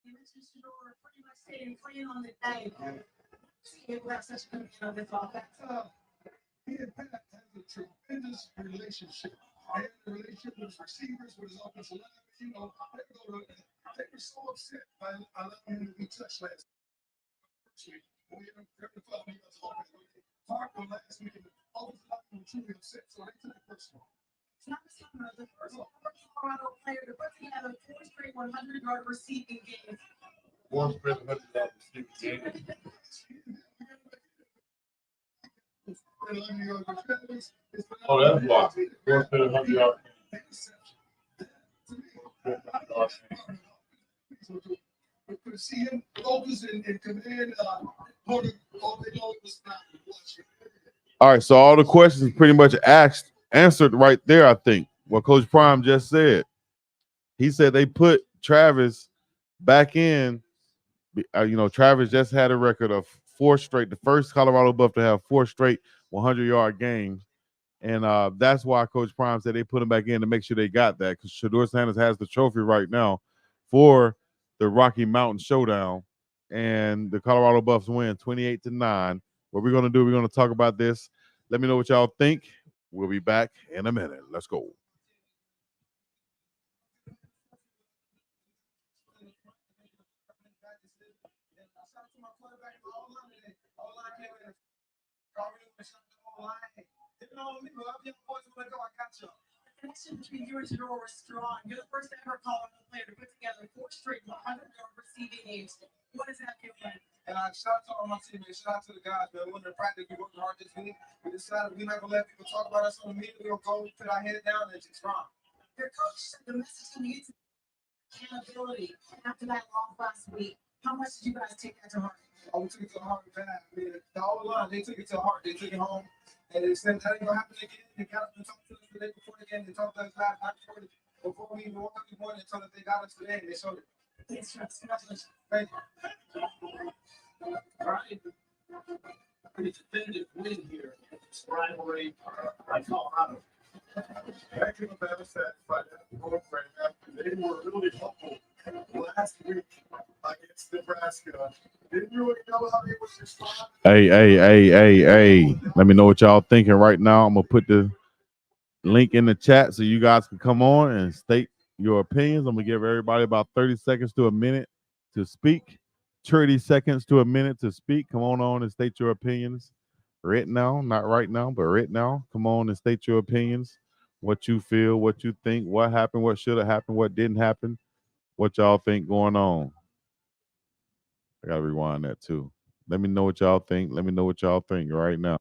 You mentioned Shador pretty much staying playing on the day. He have such a good on this offense. He and Pat has a tremendous relationship. They had a relationship with his receivers, with his offensive line. You know, they were so upset by allowing him to be touched last week. When we had the following us hard last week, and all of a sudden, truly upset. So they took it personal. It's not the first Colorado player to put together 4 straight 100-yard receiving games. 4 straight 100-yard receiving games. Oh, that's why. 4 straight 100-yard. To see him focus and command, all they know was not watching. All right, so all the questions pretty much answered right there, I think. What Coach Prime just said. He said they put Travis back in. Travis just had a record of 4 straight, the first Colorado Buff to have 4 straight 100-yard games. And that's why Coach Prime said they put him back in to make sure they got that, because Shador Sanders has the trophy right now for the Rocky Mountain Showdown. And the Colorado Buffs win 28-9. What we're going to do, we're going to talk about this. Let me know what y'all think. We'll be back in a minute. Let's go. The connection between you and Shador was strong. You're the first ever Colorado player to put together 4 straight 100-yard receiving games. What does that feel like? And I shout out to all my teammates, shout out to the guys, man. We're in practice, we working hard this week. We decided we're not gonna let people talk about us on the media. We're gonna go put our head down and just try. Your coach said the message to you is accountability after that loss last week. How much did you guys take that to heart? Oh, we took it to heart bad. I mean, the whole line, they took it to heart. They took it home. And they said that ain't gonna happen again. They got us to talk to us the day before the game. They talked to us last night before we even woke up this morning. They told us they got us today. And they showed it. Thanks, Travis. Congratulations. Thank you. All right. Pretty definitive win here against rivalry like Colorado. Thank you for that satisfied. They were really helpful last week against Nebraska. Didn't you really know how they was responding? Hey. Let me know what y'all thinking right now. I'm going to put the link in the chat so you guys can come on and state your opinions. I'm going to give everybody about 30 seconds to a minute to speak. 30 seconds to a minute to speak. Come on and state your opinions. Right now, not right now, but right now. Come on and state your opinions. What you feel, what you think, what happened, what should have happened, what didn't happen, what y'all think going on. I gotta rewind that too. Let me know what y'all think. Let me know what y'all think right now.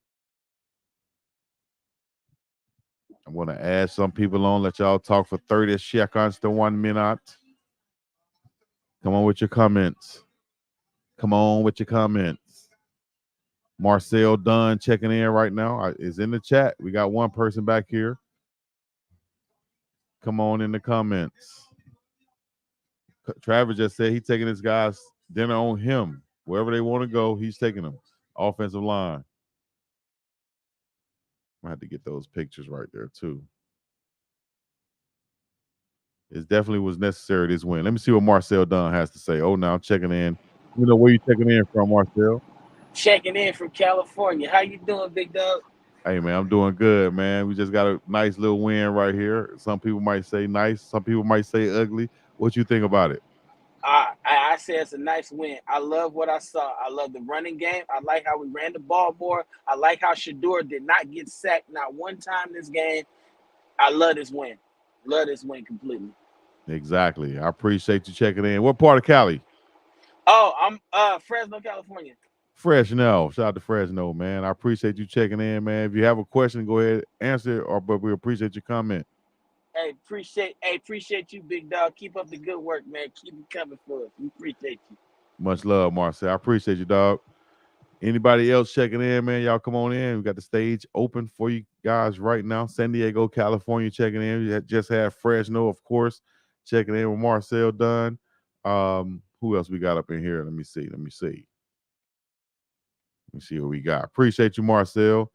I'm gonna add some people on, let y'all talk for 30 seconds to 1 minute. Come on with your comments. Marcel Dunn checking in right now. Is in the chat. We got one person back here. Come on in the comments. Travis just said he's taking his guys dinner on him. Wherever they want to go, he's taking them. Offensive line. I had to get those pictures right there too. It definitely was necessary this win. Let me see what Marcel Dunn has to say. Oh, now checking in. You know where you checking in from, Marcel? Checking in from California. How you doing, big dog? Hey, man, I'm doing good, man. We just got a nice little win right here. Some people might say nice. Some people might say ugly. What you think about it? I say it's a nice win. I love what I saw. I love the running game. I like how we ran the ball more. I like how Shador did not get sacked not one time this game. I love this win. Love this win completely. Exactly. I appreciate you checking in. What part of Cali? Oh, I'm Fresno, California. Fresno. Shout out to Fresno, man. I appreciate you checking in, man. If you have a question, go ahead, answer it, but we appreciate your comment. Hey, appreciate you, big dog. Keep up the good work, man. Keep it coming for us. We appreciate you. Much love, Marcel. I appreciate you, dog. Anybody else checking in, man? Y'all come on in. We got the stage open for you guys right now. San Diego, California checking in. We just had Fresno, of course, checking in with Marcel Dunn. Who else we got up in here? Let me see what we got. Appreciate you, Marcel.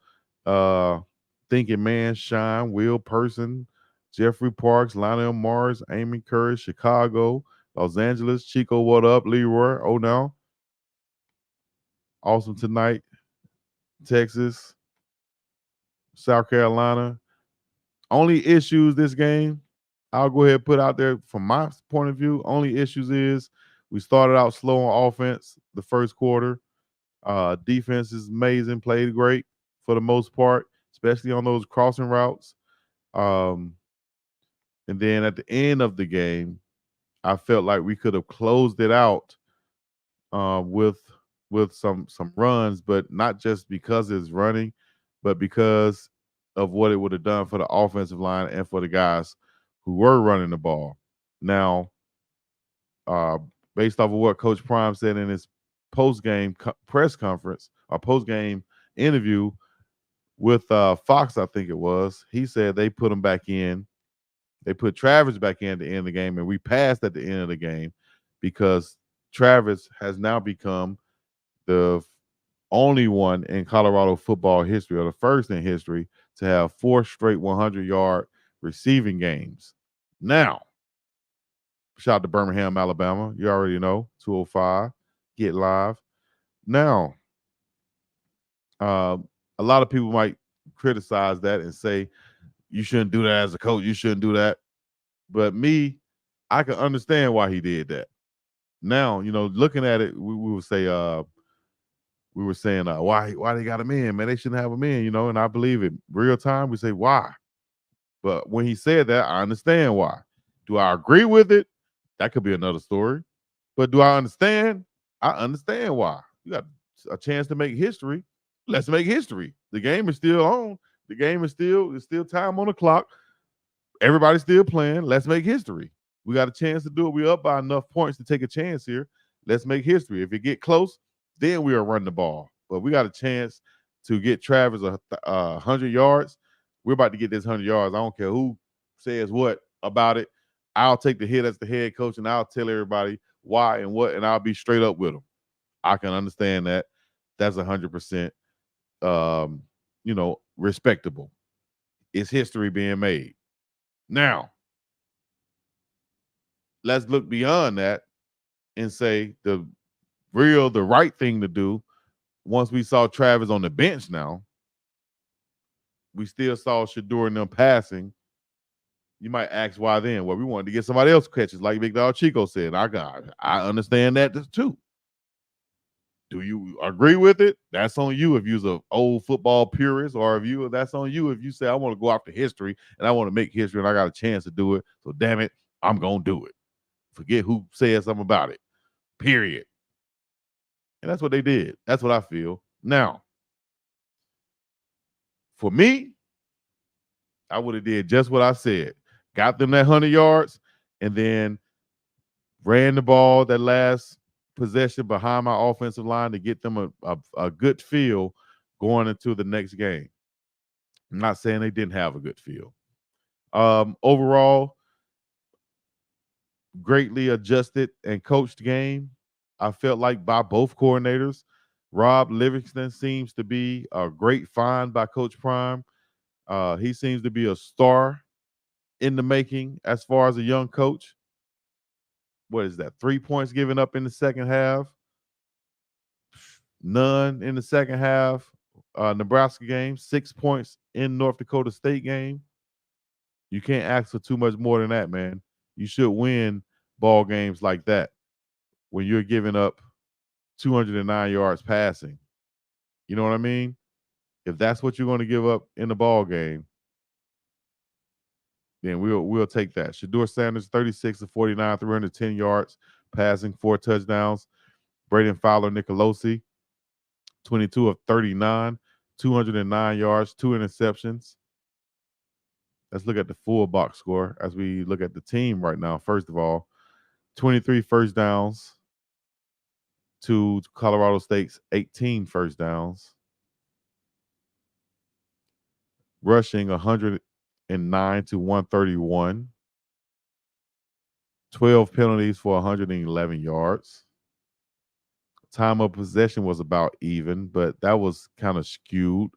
Thinking Man, Shine, Will Person, Jeffrey Parks, Lionel Mars, Amy Curry, Chicago, Los Angeles, Chico, what up, Leroy? Oh, no. Awesome tonight. Texas, South Carolina. Only issues this game, I'll go ahead and put out there from my point of view. Only issues is we started out slow on offense the first quarter. Defense is amazing, played great for the most part, especially on those crossing routes. Um, and then at the end of the game, I felt like we could have closed it out with some runs, but not just because it's running, but because of what it would have done for the offensive line and for the guys who were running the ball. Now, uh, based off of what Coach Prime said in his post-game press conference or post-game interview with Fox, I think it was, he said they put him back in. They put Travis back in at the end of the game, and we passed at the end of the game because Travis has now become the only one in Colorado football history, or the first in history, to have 4 straight 100-yard receiving games. Now, shout out to Birmingham, Alabama. You already know, 205, get live. Now, a lot of people might criticize that and say, you shouldn't do that as a coach. You shouldn't do that. But me, I can understand why he did that. Now, looking at it, we would say, we were saying, why they got him in, man? They shouldn't have him in, and I believe it. Real time, we say, why? But when he said that, I understand why. Do I agree with it? That could be another story. But do I understand? I understand why. You got a chance to make history. Let's make history. The game is still on. The game is still, there's still time on the clock. Everybody's still playing. Let's make history. We got a chance to do it. We're up by enough points to take a chance here. Let's make history. If it get close, then we'll run the ball. But we got a chance to get Travis 100 yards. We're about to get this 100 yards. I don't care who says what about it. I'll take the hit as the head coach, and I'll tell everybody why and what, and I'll be straight up with them. I can understand that. That's 100%, respectable. It's history being made. Now, let's look beyond that and say the right thing to do. Once we saw Travis on the bench now, we still saw Shador and them passing. You might ask why then. Well, we wanted to get somebody else catches, like Big Dog Chico said. I understand that too. Do you agree with it? That's on you if you're an old football purist, or that's on you if you say, I want to go after history and I want to make history and I got a chance to do it. So damn it, I'm going to do it. Forget who said something about it. Period. And that's what they did. That's what I feel. Now, for me, I would have did just what I said. Got them that 100 yards and then ran the ball that last possession behind my offensive line to get them a good feel going into the next game. I'm not saying they didn't have a good feel. Overall, greatly adjusted and coached game. I felt like by both coordinators. Rob Livingston seems to be a great find by Coach Prime. He seems to be a star in the making as far as a young coach. What is that? 3 points given up in the second half. None in the second half. Nebraska game, 6 points in North Dakota State game. You can't ask for too much more than that, man. You should win ball games like that when you're giving up 209 yards passing. You know what I mean? If that's what you're going to give up in the ball game, then we'll take that. Shador Sanders, 36 of 49, 310 yards, passing, 4 touchdowns. Braden Fowler Nicolosi, 22 of 39, 209 yards, 2 interceptions. Let's look at the full box score as we look at the team right now. First of all, 23 first downs to Colorado State's 18 first downs. Rushing 109 to 131. 12 penalties for 111 yards. Time of possession was about even, but that was kind of skewed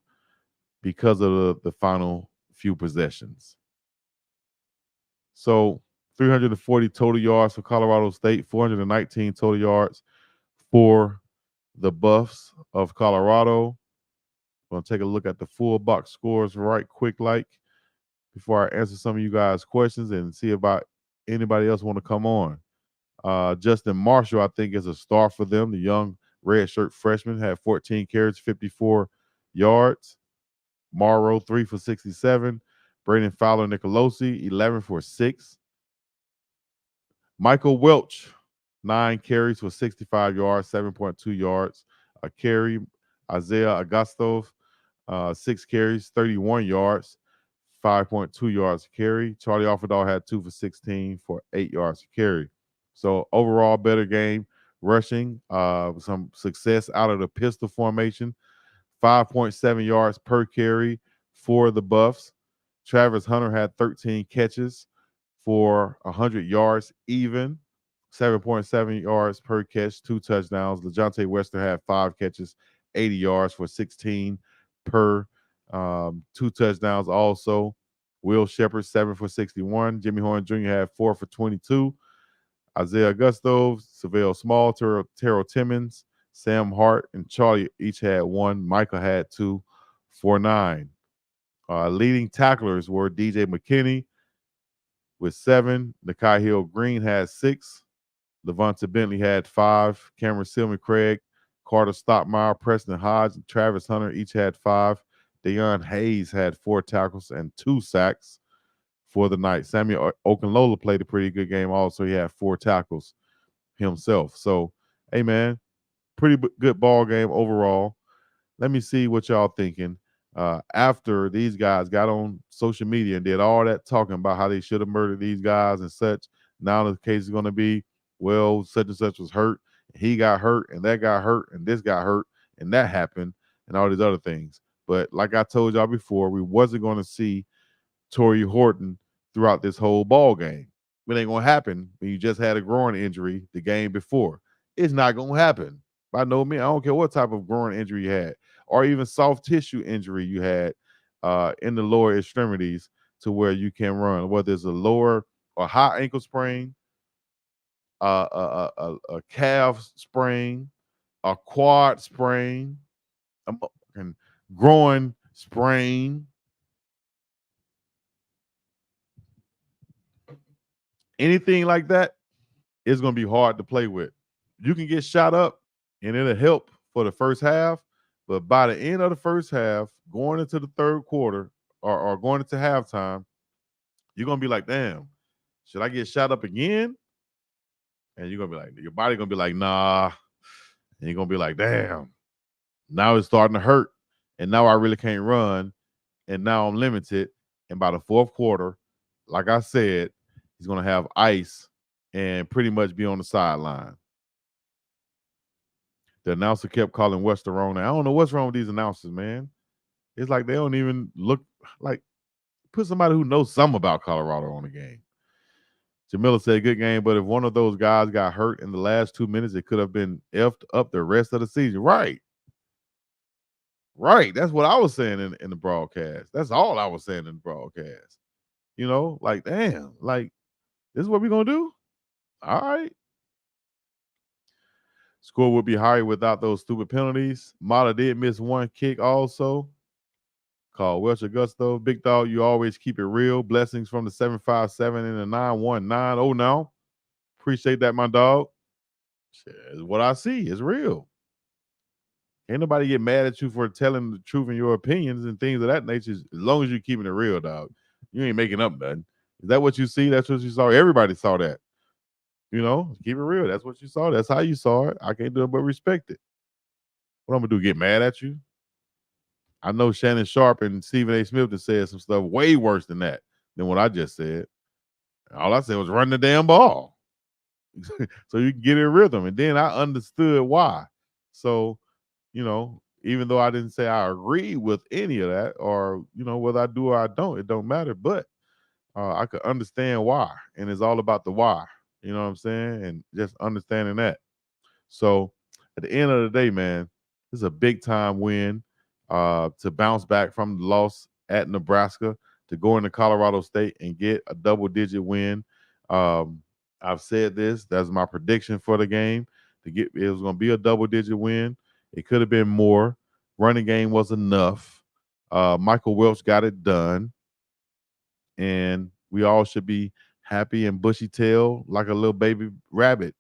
because of the final few possessions. So 340 total yards for Colorado State, 419 total yards for the Buffs of Colorado. I'm going to take a look at the full box scores right quick like before I answer some of you guys' questions and see about anybody else want to come on. Justin Marshall, I think, is a star for them. The young red shirt freshman had 14 carries, 54 yards. Morrow, 3 for 67. Braden Fowler Nicolosi, 11 for 6. Michael Welch, 9 carries for 65 yards, 7.2 yards a carry. Isaiah Augustov, 6 carries, 31 yards, 5.2 yards a carry. Charlie Offerdahl had 2 for 16 for 8 yards a carry. So overall, better game rushing. Some success out of the pistol formation. 5.7 yards per carry for the Buffs. Travis Hunter had 13 catches for 100 yards even. 7.7 yards per catch, 2 touchdowns. LeJounte Wester had 5 catches, 80 yards for 16 per 2 touchdowns also. Will Shepard, 7 for 61. Jimmy Horn Jr. had 4 for 22. Isaiah Augusto, Savelle Small, Terrell Timmons, Sam Hart, and Charlie each had 1. Michael had 2 for 9. Leading tacklers were DJ McKinney with 7. Nakai Hill Green had 6. Levonta Bentley had 5. Cameron Silman Craig, Carter Stockmeyer, Preston Hodge, and Travis Hunter each had 5. Deion Hayes had 4 tackles and 2 sacks for the night. Samuel Okunlola played a pretty good game also. He had 4 tackles himself. So, hey, man, pretty good ball game overall. Let me see what y'all thinking. After these guys got on social media and did all that talking about how they should have murdered these guys and such, now the case is going to be, well, such and such was hurt, he got hurt, and that got hurt, and this got hurt, and that happened, and all these other things. But like I told y'all before, we wasn't going to see Torrey Horton throughout this whole ball game. It ain't going to happen when you just had a groin injury the game before. It's not going to happen. By no means. I don't care what type of groin injury you had or even soft tissue injury you had in the lower extremities to where you can run, whether it's a lower or high ankle sprain, a calf sprain, a quad sprain, a groin sprain, anything like that is going to be hard to play with. You can get shot up and it'll help for the first half, but by the end of the first half, going into the third quarter or going into halftime, you're going to be like, damn, should I get shot up again? And you're going to be like, your body going to be like, nah. And you're going to be like, damn, now it's starting to hurt. And now I really can't run. And now I'm limited. And by the fourth quarter, like I said, he's going to have ice and pretty much be on the sideline. The announcer kept calling Wester wrong. Now, I don't know what's wrong with these announcers, man. It's like they don't even look like put somebody who knows something about Colorado on the game. Jamila said, good game, but if one of those guys got hurt in the last 2 minutes, it could have been effed up the rest of the season. Right. Right. That's what I was saying in the broadcast. That's all I was saying in the broadcast. You know, like, damn, like, this is what we're going to do? All right. Score would be higher without those stupid penalties. Mata did miss one kick also. Called Welch Augusto. Big dog, you always keep it real. Blessings from the 757 and the 919. Oh, no. Appreciate that, my dog. It's what I see. It's real. Ain't nobody get mad at you for telling the truth in your opinions and things of that nature, as long as you're keeping it real, dog. You ain't making up nothing. Is that what you see? That's what you saw. Everybody saw that. You know, keep it real. That's what you saw. That's how you saw it. I can't do it but respect it. What I'm going to do, get mad at you? I know Shannon Sharp and Stephen A. Smith have said some stuff way worse than that, than what I just said. All I said was run the damn ball. So you can get in rhythm. And then I understood why. So, you know, even though I didn't say I agree with any of that or, you know, whether I do or I don't, it don't matter. But I could understand why. And it's all about the why. You know what I'm saying? And just understanding that. So at the end of the day, man, this is a big time win to bounce back from the loss at Nebraska, to go into Colorado State and get a double-digit win. I've said this. That's my prediction for the game. It was going to be a double-digit win. It could have been more. Running game was enough. Michael Welch got it done. And we all should be happy and bushy-tailed like a little baby rabbit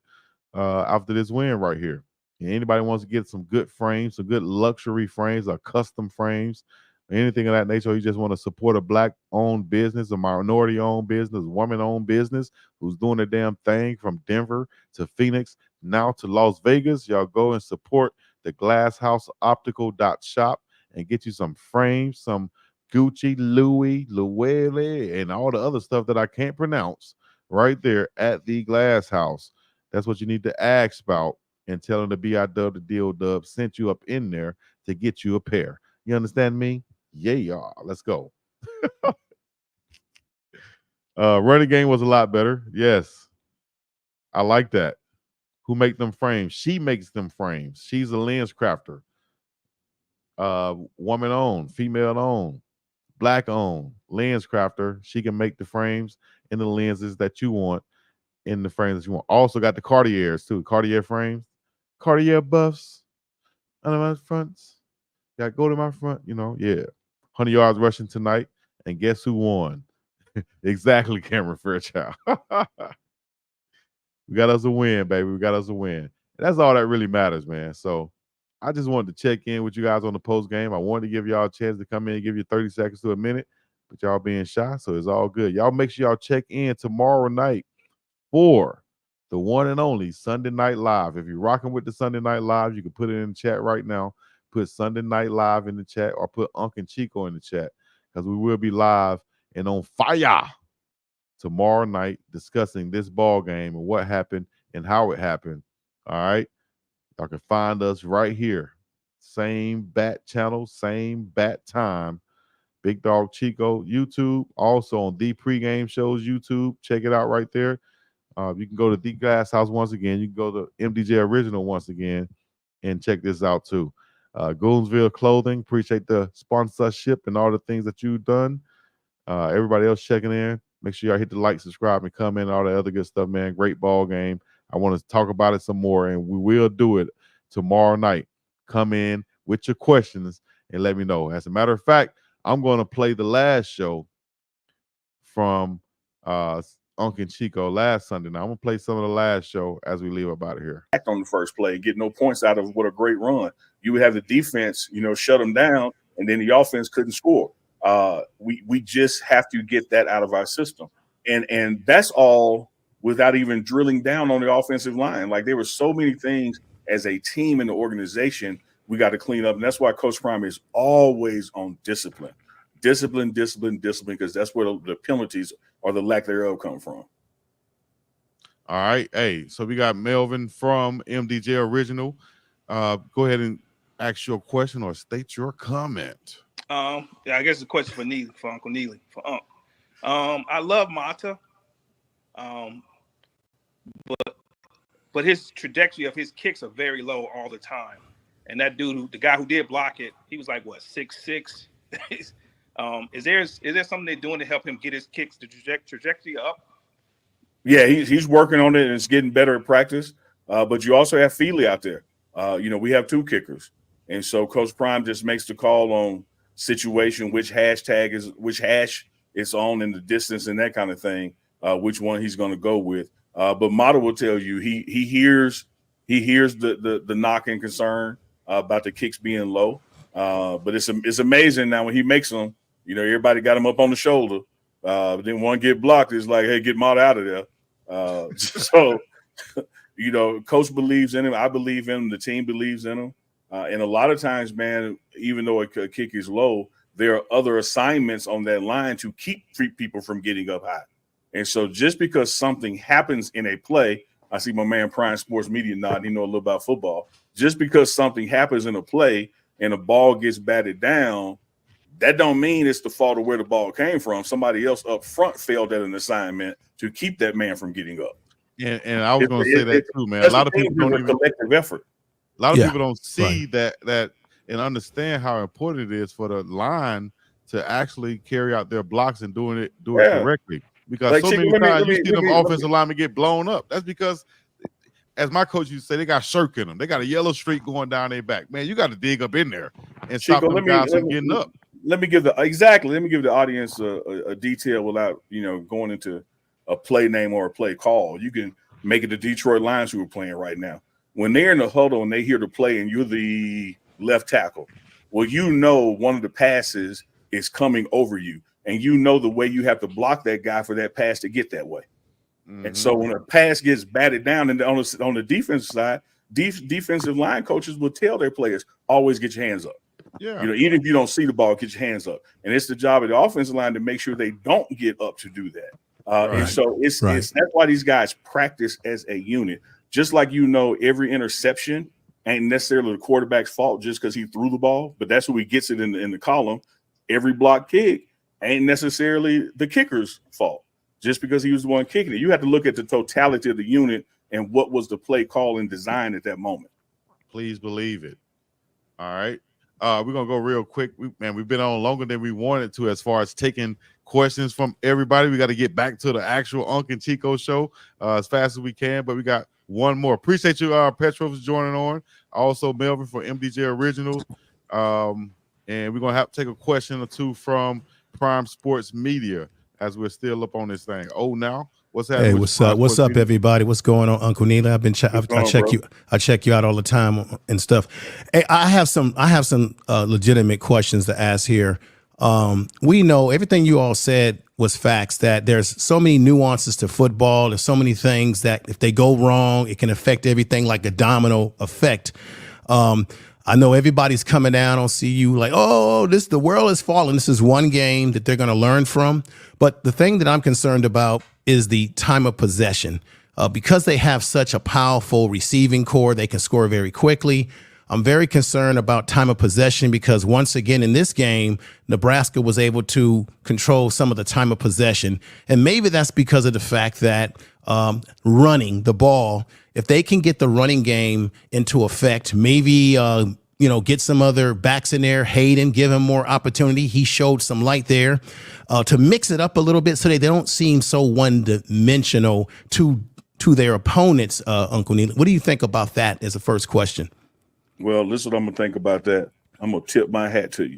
after this win right here. And anybody wants to get some good frames, some good luxury frames or custom frames, anything of that nature, or you just want to support a black-owned business, a minority-owned business, a woman-owned business who's doing a damn thing from Denver to Phoenix, now to Las Vegas, y'all go and support the Glasshouse Optical Shop and get you some frames, some Gucci, Louis, Luelle, and all the other stuff that I can't pronounce right there at the Glass House. That's what you need to ask about and tell them the B.I.W. the Deal Dub sent you up in there to get you a pair. You understand me? Yeah, let's go. Running game was a lot better. Yes. I like that. Who make them frames? She makes them frames. She's a lens crafter. Woman owned, female owned, black owned, lens crafter. She can make the frames and the lenses that you want in the frames that you want. Also got the Cartiers too. Cartier frames. Cartier buffs. Under my fronts. Got to go to my front, yeah. 100 yards rushing tonight. And guess who won? Exactly, Cameron Fairchild. We got us a win, baby. We got us a win. And that's all that really matters, man. So I just wanted to check in with you guys on the post game. I wanted to give y'all a chance to come in and give you 30 seconds to a minute, but y'all being shy, so it's all good. Y'all make sure y'all check in tomorrow night for the one and only Sunday Night Live. If you're rocking with the Sunday Night Live, you can put it in the chat right now. Put Sunday Night Live in the chat or put Unc and Chico in the chat because we will be live and on fire tomorrow night discussing this ball game and what happened and how it happened. All right. Y'all can find us right here. Same bat channel, same bat time. Big Dog Chico YouTube. Also on the pregame shows YouTube. Check it out right there. You can go to The Glass House once again. You can go to MDJ Original once again and check this out too. Goonsville Clothing. Appreciate the sponsorship and all the things that you've done. Everybody else checking in. Make sure y'all hit the like, subscribe, and comment, and all the other good stuff, man. Great ball game. I want to talk about it some more, and we will do it tomorrow night. Come in with your questions and let me know. As a matter of fact, I'm going to play the last show from Unc and Chico last Sunday. Now I'm going to play some of the last show as we leave up out of here. On the first play, get no points out of what a great run. You would have the defense, shut them down, and then the offense couldn't score. We just have to get that out of our system. And that's all without even drilling down on the offensive line. Like there were so many things as a team in the organization we got to clean up. And that's why Coach Prime is always on discipline, because that's where the penalties or the lack thereof come from. All right. Hey, so we got Melvin from MDJ Original. Go ahead and ask your question or state your comment. I guess the question for Neely, for Uncle Neely, for Unc. I love Mata, but his trajectory of his kicks are very low all the time. And that dude, the guy who did block it, he was like, what, 6'6"? Is there something they're doing to help him get his kicks, the trajectory up? Yeah, he's working on it and it's getting better at practice. But you also have Feely out there. We have two kickers. And so Coach Prime just makes the call on situation, which hash it's on in the distance and that kind of thing, which one he's going to go with. But Mata will tell you he hears the knock and concern about the kicks being low. But it's amazing now when he makes them, everybody got him up on the shoulder. But then one get blocked, it's like, hey, get Mata out of there. So, Coach believes in him. I believe in him. The team believes in him. And a lot of times, man, even though a kick is low, there are other assignments on that line to keep people from getting up high. And so just because something happens in a play, I see my man Prime Sports Media nod, he know a little about football. Just because something happens in a play and a ball gets batted down, that don't mean it's the fault of where the ball came from. Somebody else up front failed at an assignment to keep that man from getting up. And I was going to say that too, man. A lot of people don't even collective effort. A lot of people don't see that and understand how important it is for the line to actually carry out their blocks and do it Yeah. correctly. Because Like, so Chico, many let me- times let you me- see let them me- let me- offensive linemen get blown up. That's because, as my coach used to say, they got shirk in them. They got a yellow streak going down their back. Man, you got to dig up in there and stop Chico, them guys from getting up. Let me give the audience a detail without going into a play name or a play call. You can make it the Detroit Lions who are playing right now. When they're in the huddle and they hear the play and you're the left tackle, well, one of the passes is coming over you, and the way you have to block that guy for that pass to get that way. Mm-hmm. And so when a pass gets batted down, and on the defensive side, defensive line coaches will tell their players, always get your hands up. Yeah. Even if you don't see the ball, get your hands up. And it's the job of the offensive line to make sure they don't get up to do that. And so it's that's why these guys practice as a unit. Just like every interception ain't necessarily the quarterback's fault just because he threw the ball, but that's who he gets it in the column. Every block kick ain't necessarily the kicker's fault just because he was the one kicking it. You have to look at the totality of the unit and what was the play call and design at that moment. Please believe it. All right. We're going to go real quick. We've been on longer than we wanted to as far as taking questions from everybody. We got to get back to the actual Unc and Chico show as fast as we can, but we got one more. Appreciate you, Petro, for joining on. Also, Melvin for MDJ Originals. And we're going to have to take a question or two from Prime Sports Media as we're still up on this thing. Oh, now. What's happening? Hey, what's up? What's up, everybody? What's going on, Uncle Neela? I check you out all the time and stuff. Hey, I have some legitimate questions to ask here. We know everything you all said was facts, that there's so many nuances to football. There's so many things that if they go wrong, it can affect everything like a domino effect. I know everybody's coming down on CU like, the world is falling. This is one game that they're going to learn from. But the thing that I'm concerned about is the time of possession. Because they have such a powerful receiving core, they can score very quickly. I'm very concerned about time of possession because once again in this game, Nebraska was able to control some of the time of possession. And maybe that's because of the fact that running the ball, if they can get the running game into effect, maybe get some other backs in there, Hayden, give him more opportunity. He showed some light there to mix it up a little bit so they don't seem so one-dimensional to their opponents, Uncle Neil. What do you think about that as a first question? Well, this is what I'm going to think about that. I'm going to tip my hat to you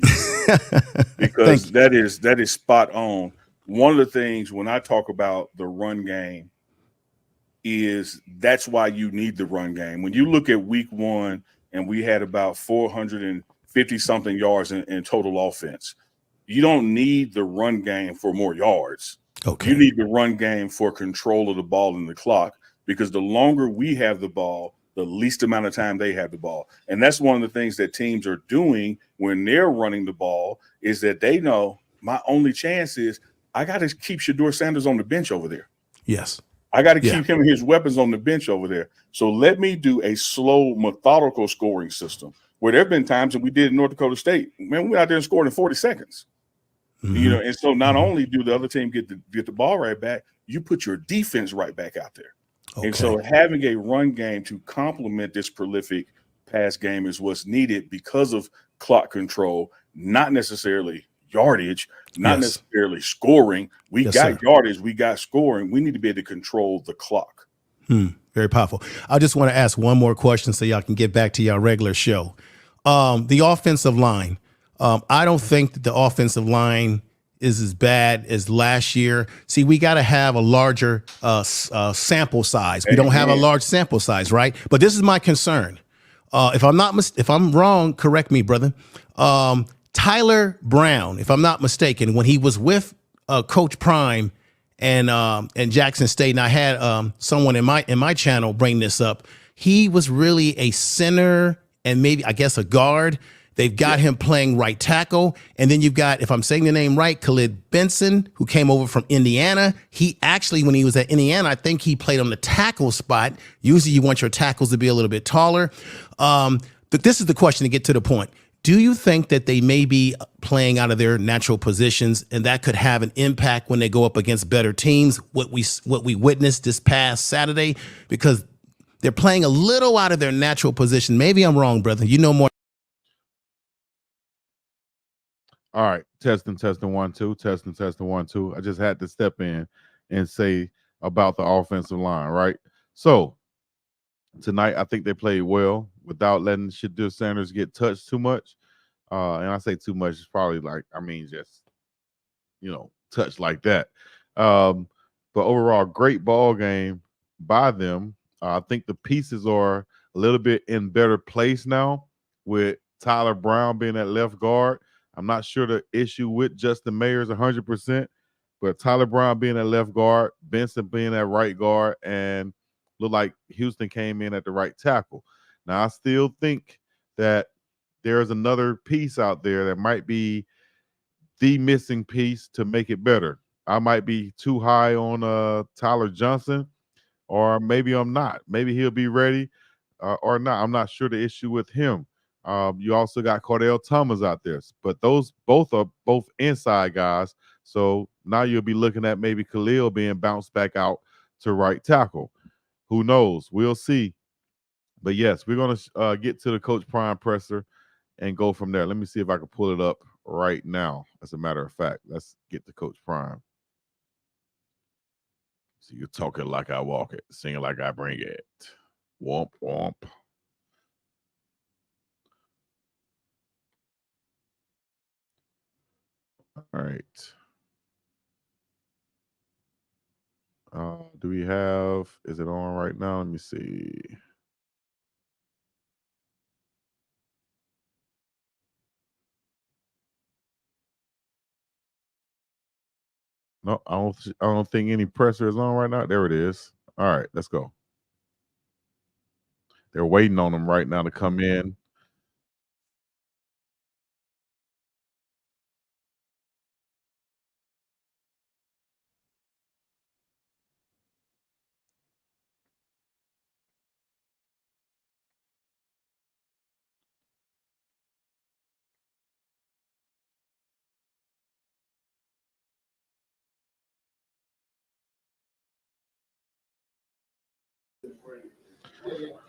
because that is spot on. One of the things when I talk about the run game is that's why you need the run game. When you look at week one and we had about 450 something yards in total offense, you don't need the run game for more yards. Okay. You need the run game for control of the ball and the clock, because the longer we have the ball, the least amount of time they have the ball. And that's one of the things that teams are doing when they're running the ball is that they know my only chance is I got to keep Shedeur Sanders on the bench over there. Yes. I got to keep him and his weapons on the bench over there. So let me do a slow, methodical scoring system where there have been times that we did in North Dakota State. Man, we went out there and scored in 40 seconds. Mm-hmm. And so not only do the other team get the ball right back, you put your defense right back out there. Okay. And so having a run game to complement this prolific pass game is what's needed because of clock control, not necessarily yardage, not necessarily scoring. We got yardage, we got scoring. We need to be able to control the clock. Very powerful. I just want to ask one more question so y'all can get back to your regular show. The offensive line. I don't think that the offensive line is as bad as last year. See, we got to have a larger sample size. We don't have a large sample size, right? But this is my concern. If I'm wrong, correct me, brother. Tyler Brown, if I'm not mistaken, when he was with Coach Prime and Jackson State, and I had someone in my channel bring this up, he was really a center and maybe, I guess, a guard. They've got him playing right tackle. And then you've got, if I'm saying the name right, Khalid Benson, who came over from Indiana. He actually, when he was at Indiana, I think he played on the tackle spot. Usually you want your tackles to be a little bit taller. But this is the question to get to the point. Do you think that they may be playing out of their natural positions and that could have an impact when they go up against better teams, what we witnessed this past Saturday? Because they're playing a little out of their natural position. Maybe I'm wrong, brother. You know more. All right, testing, testing, 1, 2, testing, testing, 1, 2. I just had to step in and say about the offensive line, right? So tonight, I think they played well without letting Shadur Sanders get touched too much. And I say too much, it's probably like, I mean, just touch like that. Um, but overall, great ball game by them. I think the pieces are a little bit in better place now with Tyler Brown being at left guard. I'm not sure the issue with Justin Mayer is 100%, but Tyler Brown being at left guard, Benson being at right guard, and looked like Houston came in at the right tackle. Now, I still think that there's another piece out there that might be the missing piece to make it better. I might be too high on Tyler Johnson, or maybe I'm not. Maybe he'll be ready or not. I'm not sure the issue with him. You also got Cordell Thomas out there, but those both are both inside guys. So now you'll be looking at maybe Khalil being bounced back out to right tackle. Who knows? We'll see. But yes, we're going to get to the Coach Prime presser and go from there. Let me see if I can pull it up right now. As a matter of fact, let's get to Coach Prime. So you're talking like I walk it, singing like I bring it. Womp womp. All right. Do we have? Is it on right now? Let me see. No, I don't think any presser is on right now. There it is. All right, let's go. They're waiting on them right now to come in.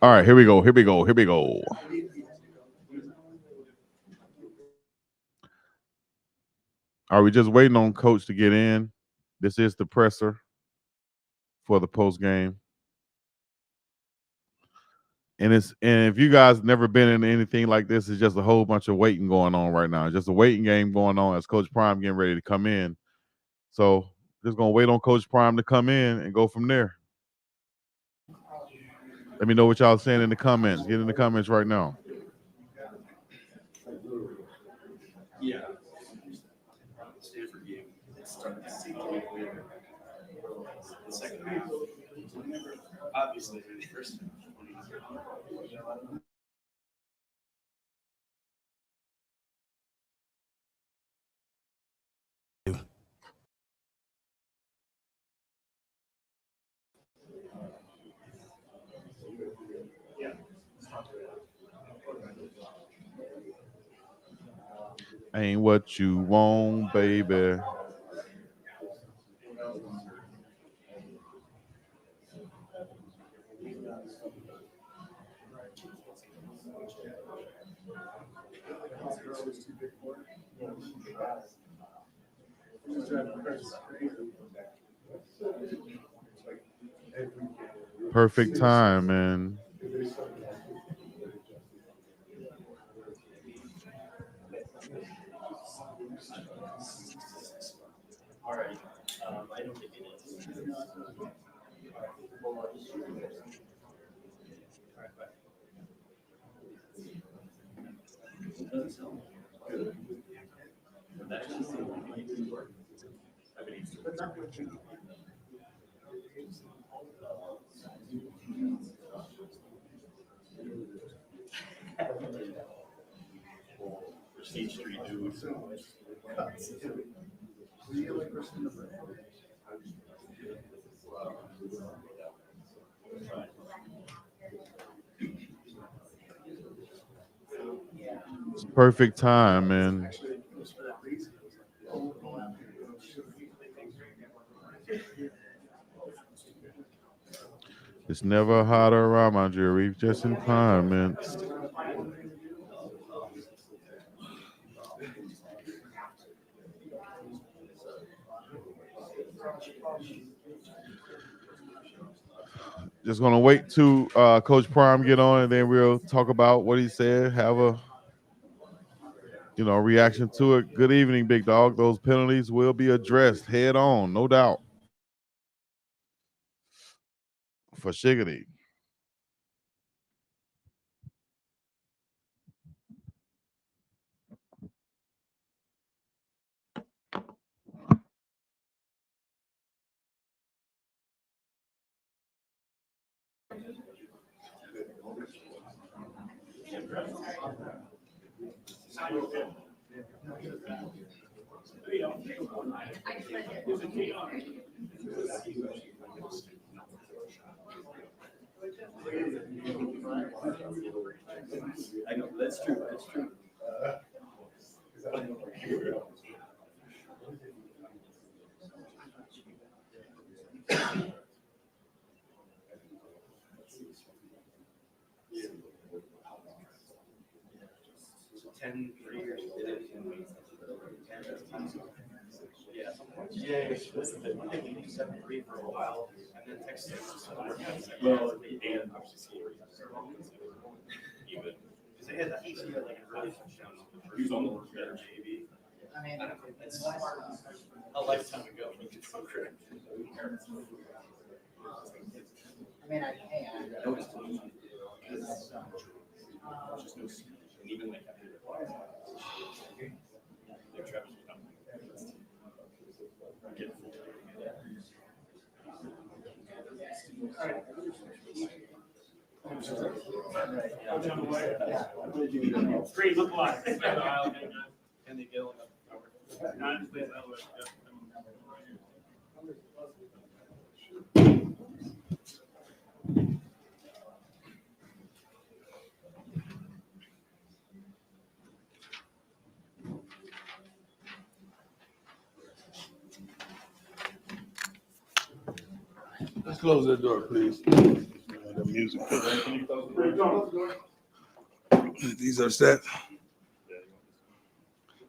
All right, here we go. Here we go. Here we go. Are we just waiting on Coach to get in? This is the presser for the post game. And if you guys never been in anything like this, it's just a whole bunch of waiting going on right now. Just a waiting game going on as Coach Prime getting ready to come in. So just gonna wait on Coach Prime to come in and go from there. Let me know what y'all saying in the comments. Get in the comments right now. Yeah. The second half, obviously, the first Ain't what you want, baby. Perfect time, man. It's perfect time, man. It's never hot around my jury, just in time, man. Just gonna wait to Coach Prime get on, and then we'll talk about what he said. Have a reaction to it. Good evening, big dog. Those penalties will be addressed head on, no doubt. For Shiggity. I know that's true. That's true. Yeah, I think we knew 7-3 for a while, and then Texas well, and obviously even because they had that easy like a really touchdown. He was on the better JV. I mean, it's a lifetime ago. You could so correct. I mean, I noticed just no and even like after like Travis Great look alive. And they get on the Let's close that door, please. The music. These are set.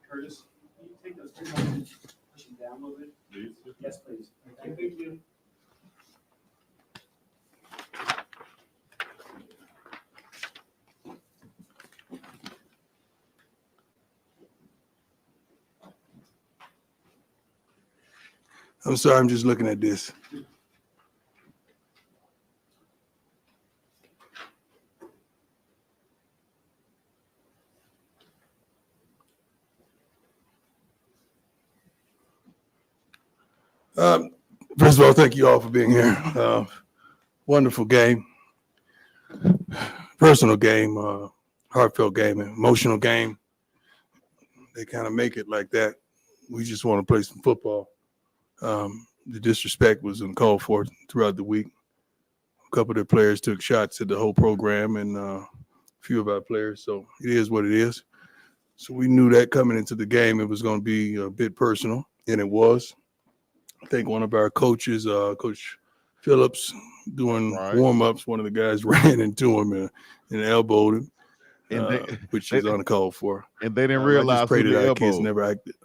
Curtis, can you take those 3 buttons, push them down a little bit? Please. Yes, please. Thank you. I'm sorry, I'm just looking at this. First of all, thank you all for being here. Wonderful game, personal game, heartfelt game, emotional game. They kind of make it like that. We just want to play some football. The disrespect was uncalled for throughout the week. A couple of their players took shots at the whole program and a few of our players. So it is what it is. So we knew that coming into the game, it was going to be a bit personal, and it was. I think one of our coaches, Coach Phillips, doing warm-ups, one of the guys ran into him and elbowed him, which is uncalled for. And they didn't realize I just pray who that they our kids elbowed. never acted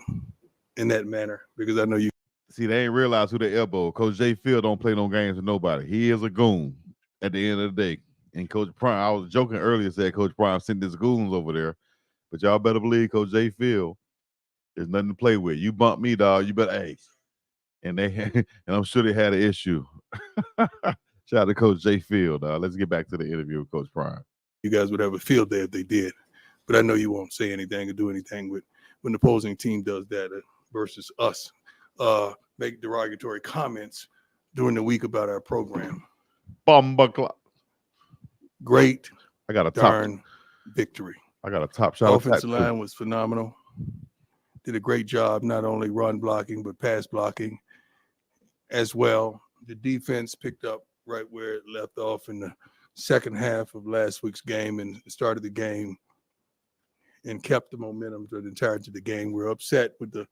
in that manner, because I know you. See, they ain't realize who they elbowed. Coach J. Field don't play no games with nobody. He is a goon at the end of the day. And Coach Prime, I was joking earlier, said Coach Prime sent his goons over there. But y'all better believe Coach J. Field, there's nothing to play with. You bump me, dog, you better, hey. And and I'm sure they had an issue. Shout out to Coach J. Field. Let's get back to the interview with Coach Prime. You guys would have a field day if they did. But I know you won't say anything or do anything with when the opposing team does that versus us. Make derogatory comments during the week about our program. Great. I got a darn victory. I got a top shot. Offensive line was phenomenal. Did a great job, not only run blocking, but pass blocking as well. The defense picked up right where it left off in the second half of last week's game and started the game and kept the momentum for the entirety of the game. We're upset with the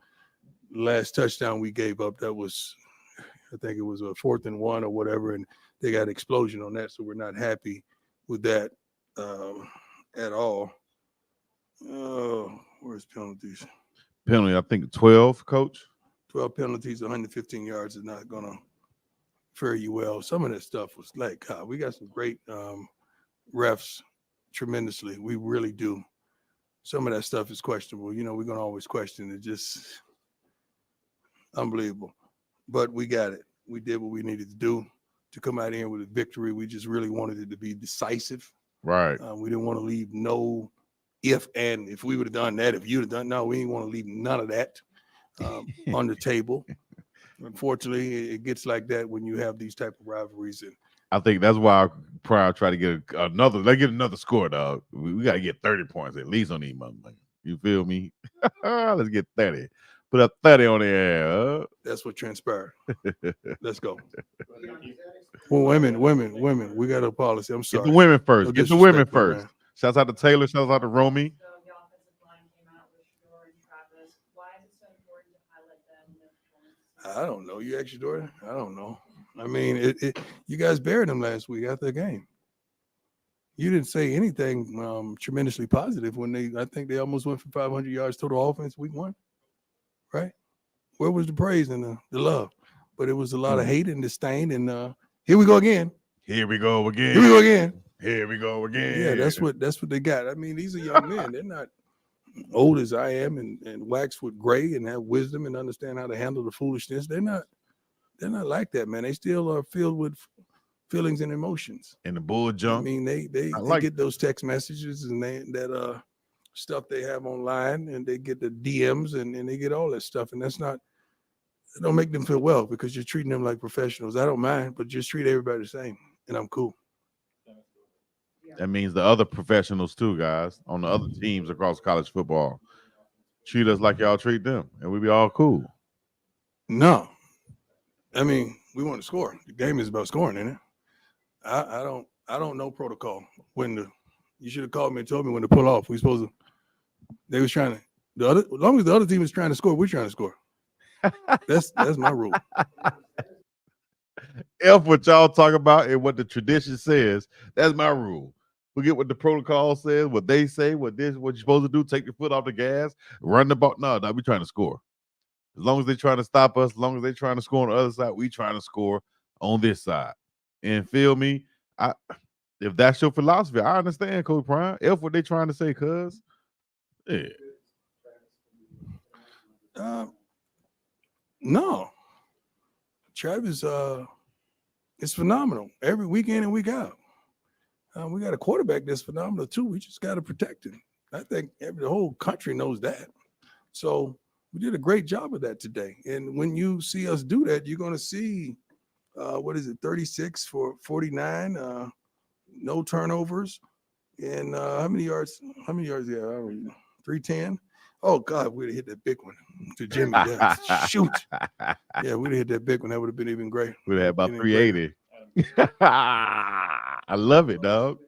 last touchdown we gave up. That was, I think it was a 4th and 1 or whatever, and they got an explosion on that, so we're not happy with that at all. Oh, where's penalties? Penalty, I think 12, coach. 12 penalties, 115 yards is not going to fare you well. Some of that stuff was like, we got some great refs tremendously. We really do. Some of that stuff is questionable. You know, we're going to always question it. Just unbelievable. But we got it. We did what we needed to do to come out here with a victory. We just really wanted it to be decisive. Right. We didn't want to leave no if we would have done that, if you'd have done, no, we didn't want to leave none of that on the table. Unfortunately, it gets like that when you have these type of rivalries. And I think that's why Pryor tried to get another. Let's get another score, dog. We got to get 30 points at least on these motherfuckers. You feel me? Let's get 30. Put up 30 on the air. That's what transpired. Let's go. Well, women. We got a policy. I'm sorry. Get the women first. No Get the women disrespect, first. man. Shouts out to Taylor. Shouts out to Romy. I don't know. You asked your daughter? I don't know. I mean, you guys buried them last week after the game. You didn't say anything tremendously positive when I think they almost went for 500 yards total offense week 1, right? Where was the praise and the love? But it was a lot of hate and disdain. And here we go again. Here we go again. Here we go again. Here we go again. Yeah, that's what they got. I mean, these are young men. They're not old as I am and waxed with gray and have wisdom and understand how to handle the foolishness. They're not like that, man. They still are filled with feelings and emotions. And the bull jump. I mean, they get those text messages and that stuff they have online, and they get the DMs and they get all that stuff. And it don't make them feel well because you're treating them like professionals. I don't mind, but just treat everybody the same, and I'm cool. That means the other professionals too, guys, on the other teams across college football. Treat us like y'all treat them, and we be all cool. No. I mean, we want to score. The game is about scoring, isn't it? I don't know protocol. You should have called me and told me when to pull off. They was trying to as long as the other team is trying to score, we're trying to score. That's my rule. F what y'all talk about and what the tradition says. That's my rule. Forget what the protocol says, what they say, what you're supposed to do. Take your foot off the gas, run the ball. No, we trying to score. As long as they're trying to stop us, as long as they're trying to score on the other side, we trying to score on this side. And feel me? If that's your philosophy, I understand, Coach Prime. F what they trying to say, cuz. Yeah. No. Travis, it's phenomenal every week in and week out. We got a quarterback that's phenomenal too. We just got to protect him. I think the whole country knows that. So we did a great job of that today. And when you see us do that, you're going to see, 36 for 49, no turnovers. And how many yards? Yeah, 310. Oh, God, we'd have hit that big one to Jimmy. Shoot. Yeah, we'd have hit that big one. That would have been even great. We'd have about 380. I love it, dog.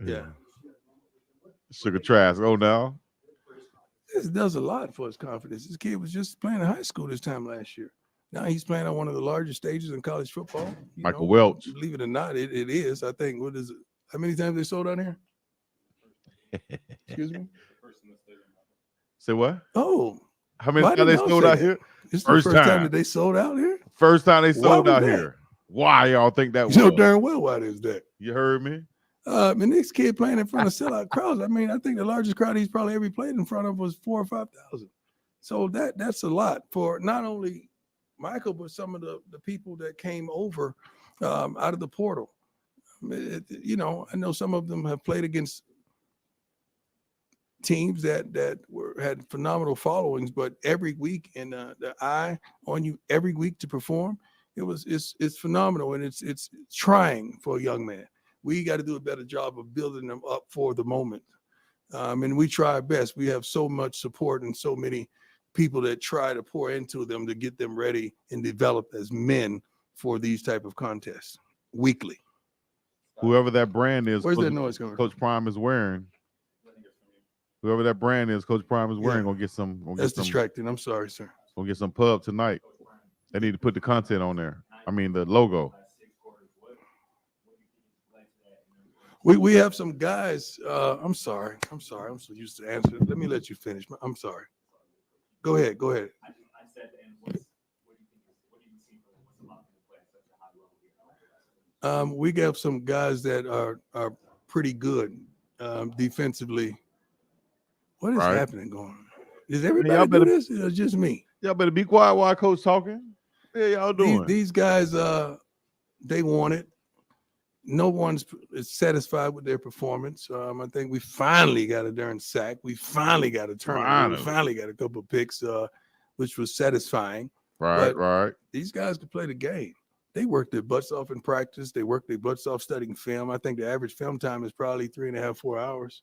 Yeah. Sugar Trash. Oh, now. This does a lot for his confidence. This kid was just playing in high school this time last year. Now he's playing on one of the largest stages in college football. Michael Welch. Believe it or not, it is. I think, what is it? How many times they sold out here? Excuse me? Say what? Oh. How many times they sold out here? It's the first time that they sold out here? First time they sold out here. Why y'all think that was? You know darn well why is that. You heard me? And this kid playing in front of sellout crowds. I mean, I think the largest crowd he's probably ever played in front of was 4,000 or 5,000. So that's a lot for not only Michael, but some of the people that came over out of the portal. I know some of them have played against teams that had phenomenal followings, but every week and the eye on you every week to perform, it's phenomenal, and it's trying for a young man. We got to do a better job of building them up for the moment, and we try our best. We have so much support and so many people that try to pour into them to get them ready and develop as men for these type of contests weekly. Whoever that brand is, where's that noise coming from? Coach Prime is wearing. Whoever that brand is, Coach Prime is wearing. Gonna get some. That's distracting. I'm sorry, sir. Gonna get some pub tonight. They need to put the content on there. I mean, the logo. We have some guys. I'm sorry. I'm so used to answering. Let me let you finish. I'm sorry. Go ahead. I said, and what do you think? What do you see from what's allowing them to play at such a high level here? We got some guys that are pretty good defensively. What is Right. happening going on? Does Man, everybody y'all do better, this? Or just me? y'all better be quiet while coach talking. Yeah, y'all doing? These guys, they want it. No one's satisfied with their performance. I think we finally got a darn sack. We finally got a turnover. We finally got a couple of picks, which was satisfying. Right, right. These guys can play the game. They work their butts off in practice. They work their butts off studying film. I think the average film time is probably 3.5, 4 hours.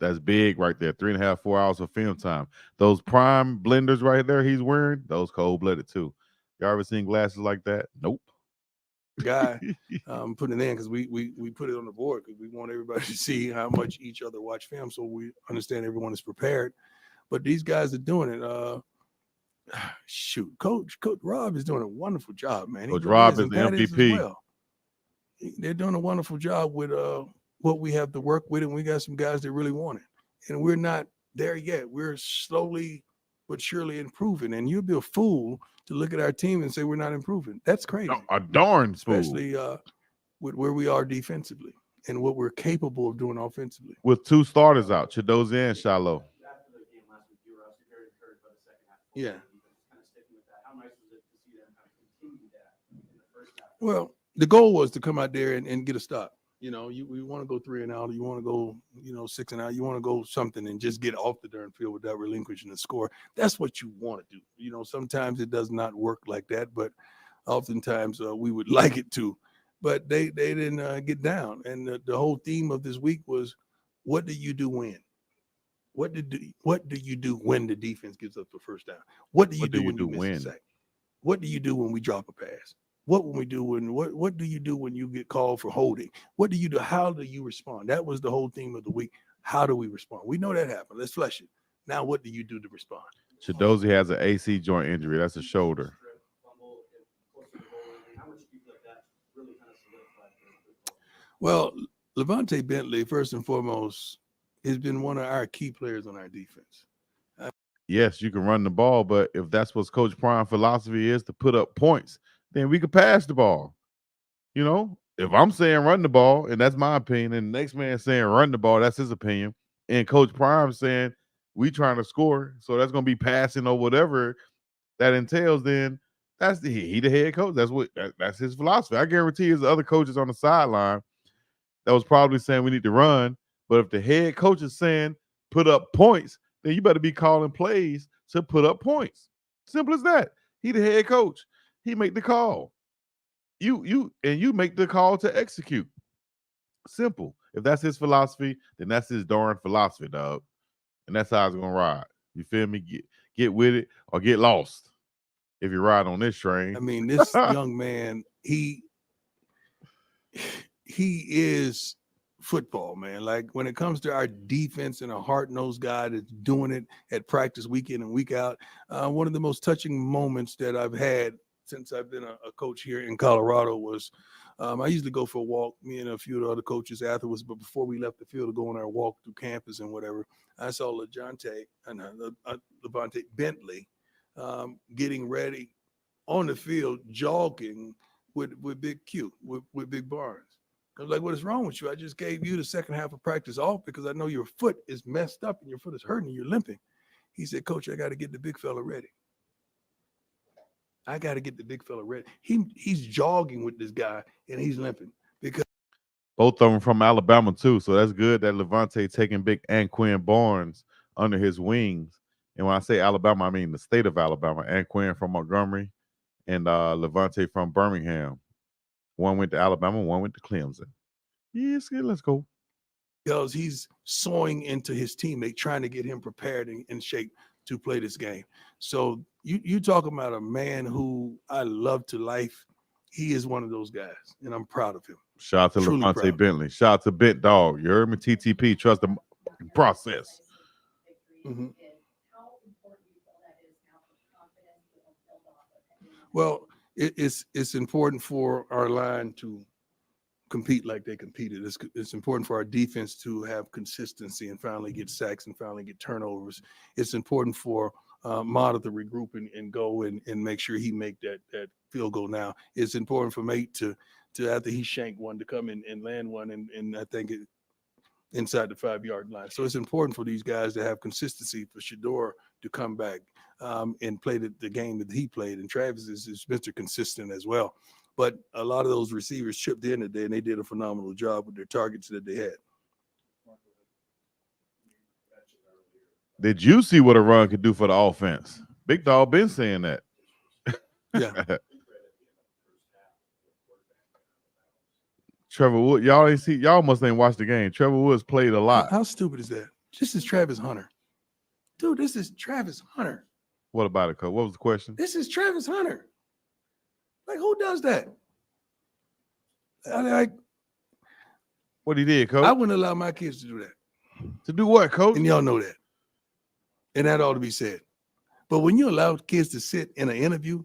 That's big right there. 3.5, 4 hours of film time. Those prime blenders right there he's wearing, those cold-blooded too. Y'all ever seen glasses like that? Nope. Guy putting it in because we put it on the board because we want everybody to see how much each other watch film so we understand everyone is prepared. But these guys are doing it. Shoot, Coach Rob is doing a wonderful job, man. Coach Rob is the Pat is as MVP. well. They're doing a wonderful job with what we have to work with, and we got some guys that really want it. And we're not there yet. We're slowly but surely improving. And you'd be a fool to look at our team and say we're not improving. That's crazy. A darn fool. Especially with where we are defensively and what we're capable of doing offensively. With two starters out, Chidozie and Shiloh. After the game last week, you were obviously very encouraged by the second half. Yeah. Kind of sticking with that. How nice was it to see them kind of continue that in the first half? Well, the goal was to come out there and get a stop. You know, we want to go 3 and out. You want to go, 6 and out. You want to go something and just get off the darn field without relinquishing the score. That's what you want to do. Sometimes it does not work like that, but oftentimes we would like it to. But they didn't get down. And the whole theme of this week was, what do you do when? What do you do when the defense gives up the first down? What do you do when you miss a sack? What do you do when we drop a pass? What do you do when you get called for holding? What do you do? How do you respond? That was the whole theme of the week. How do we respond? We know that happened. Let's flesh it. Now, what do you do to respond? Chidozie has an AC joint injury. That's a shoulder. Well, Levante Bentley, first and foremost, has been one of our key players on our defense. Yes, you can run the ball, but if that's what Coach Prime's philosophy is, to put up points, then we could pass the ball. If I'm saying run the ball, and that's my opinion, and the next man saying run the ball, that's his opinion, and Coach Prime saying we trying to score, so that's going to be passing or whatever that entails, then that's he the head coach. That's his philosophy. I guarantee there's other coaches on the sideline that was probably saying we need to run, but if the head coach is saying put up points, then you better be calling plays to put up points. Simple as that. He the head coach. He make the call. You make the call to execute. Simple. If that's his philosophy, then that's his darn philosophy, dog. And that's how it's gonna ride. You feel me? Get with it or get lost if you ride on this train. I mean, this young man, he is football, man. Like when it comes to our defense and a hard-nosed guy that's doing it at practice week in and week out, one of the most touching moments that I've had since I've been a coach here in Colorado was I usually go for a walk, me and a few of the other coaches afterwards, but before we left the field to go on our walk through campus and whatever, I saw Levante Bentley getting ready on the field, jogging with Big Q, with Big Barnes. I was like, what is wrong with you? I just gave you the second half of practice off because I know your foot is messed up and your foot is hurting and you're limping. He said, Coach, I got to get the big fella ready. I got to get the big fella ready. He's jogging with this guy and he's limping because both of them from Alabama too. So that's good that Levante taking big Anquin Barnes under his wings. And when I say Alabama, I mean the state of Alabama. Anquin from Montgomery and Levante from Birmingham. One went to Alabama, one went to Clemson. Yes, let's go. Because he's sewing into his teammate, trying to get him prepared and in shape to play this game. So you talking about a man who I love to life. He is one of those guys, and I'm proud of him. Shout out to Levante Bentley. Shout out to Bent Dog. You heard me? TTP. Trust the process. Mm-hmm. Well, it's important for our line to compete like they competed. It's important for our defense to have consistency and finally get sacks and finally get turnovers. It's important for Mata to regroup and go and make sure he make that field goal now. It's important for Mate to after he shanked one to come in and land one and I think inside the 5-yard line. So it's important for these guys to have consistency for Shador to come back and play the game that he played. And Travis is Mr. Consistent as well. But a lot of those receivers chipped in today, and they did a phenomenal job with their targets that they had. Did you see what a run could do for the offense? Big Dog been saying that. Yeah. Trevor Wood, y'all must ain't watched the game. Trevor Woods played a lot. How stupid is that? This is Travis Hunter. Dude, this is Travis Hunter. What about it, Coach? What was the question? This is Travis Hunter. Like, who does that? Like, what he did, Coach? I wouldn't allow my kids to do that. To do what, Coach? And y'all know that. And that ought to be said. But when you allow kids to sit in an interview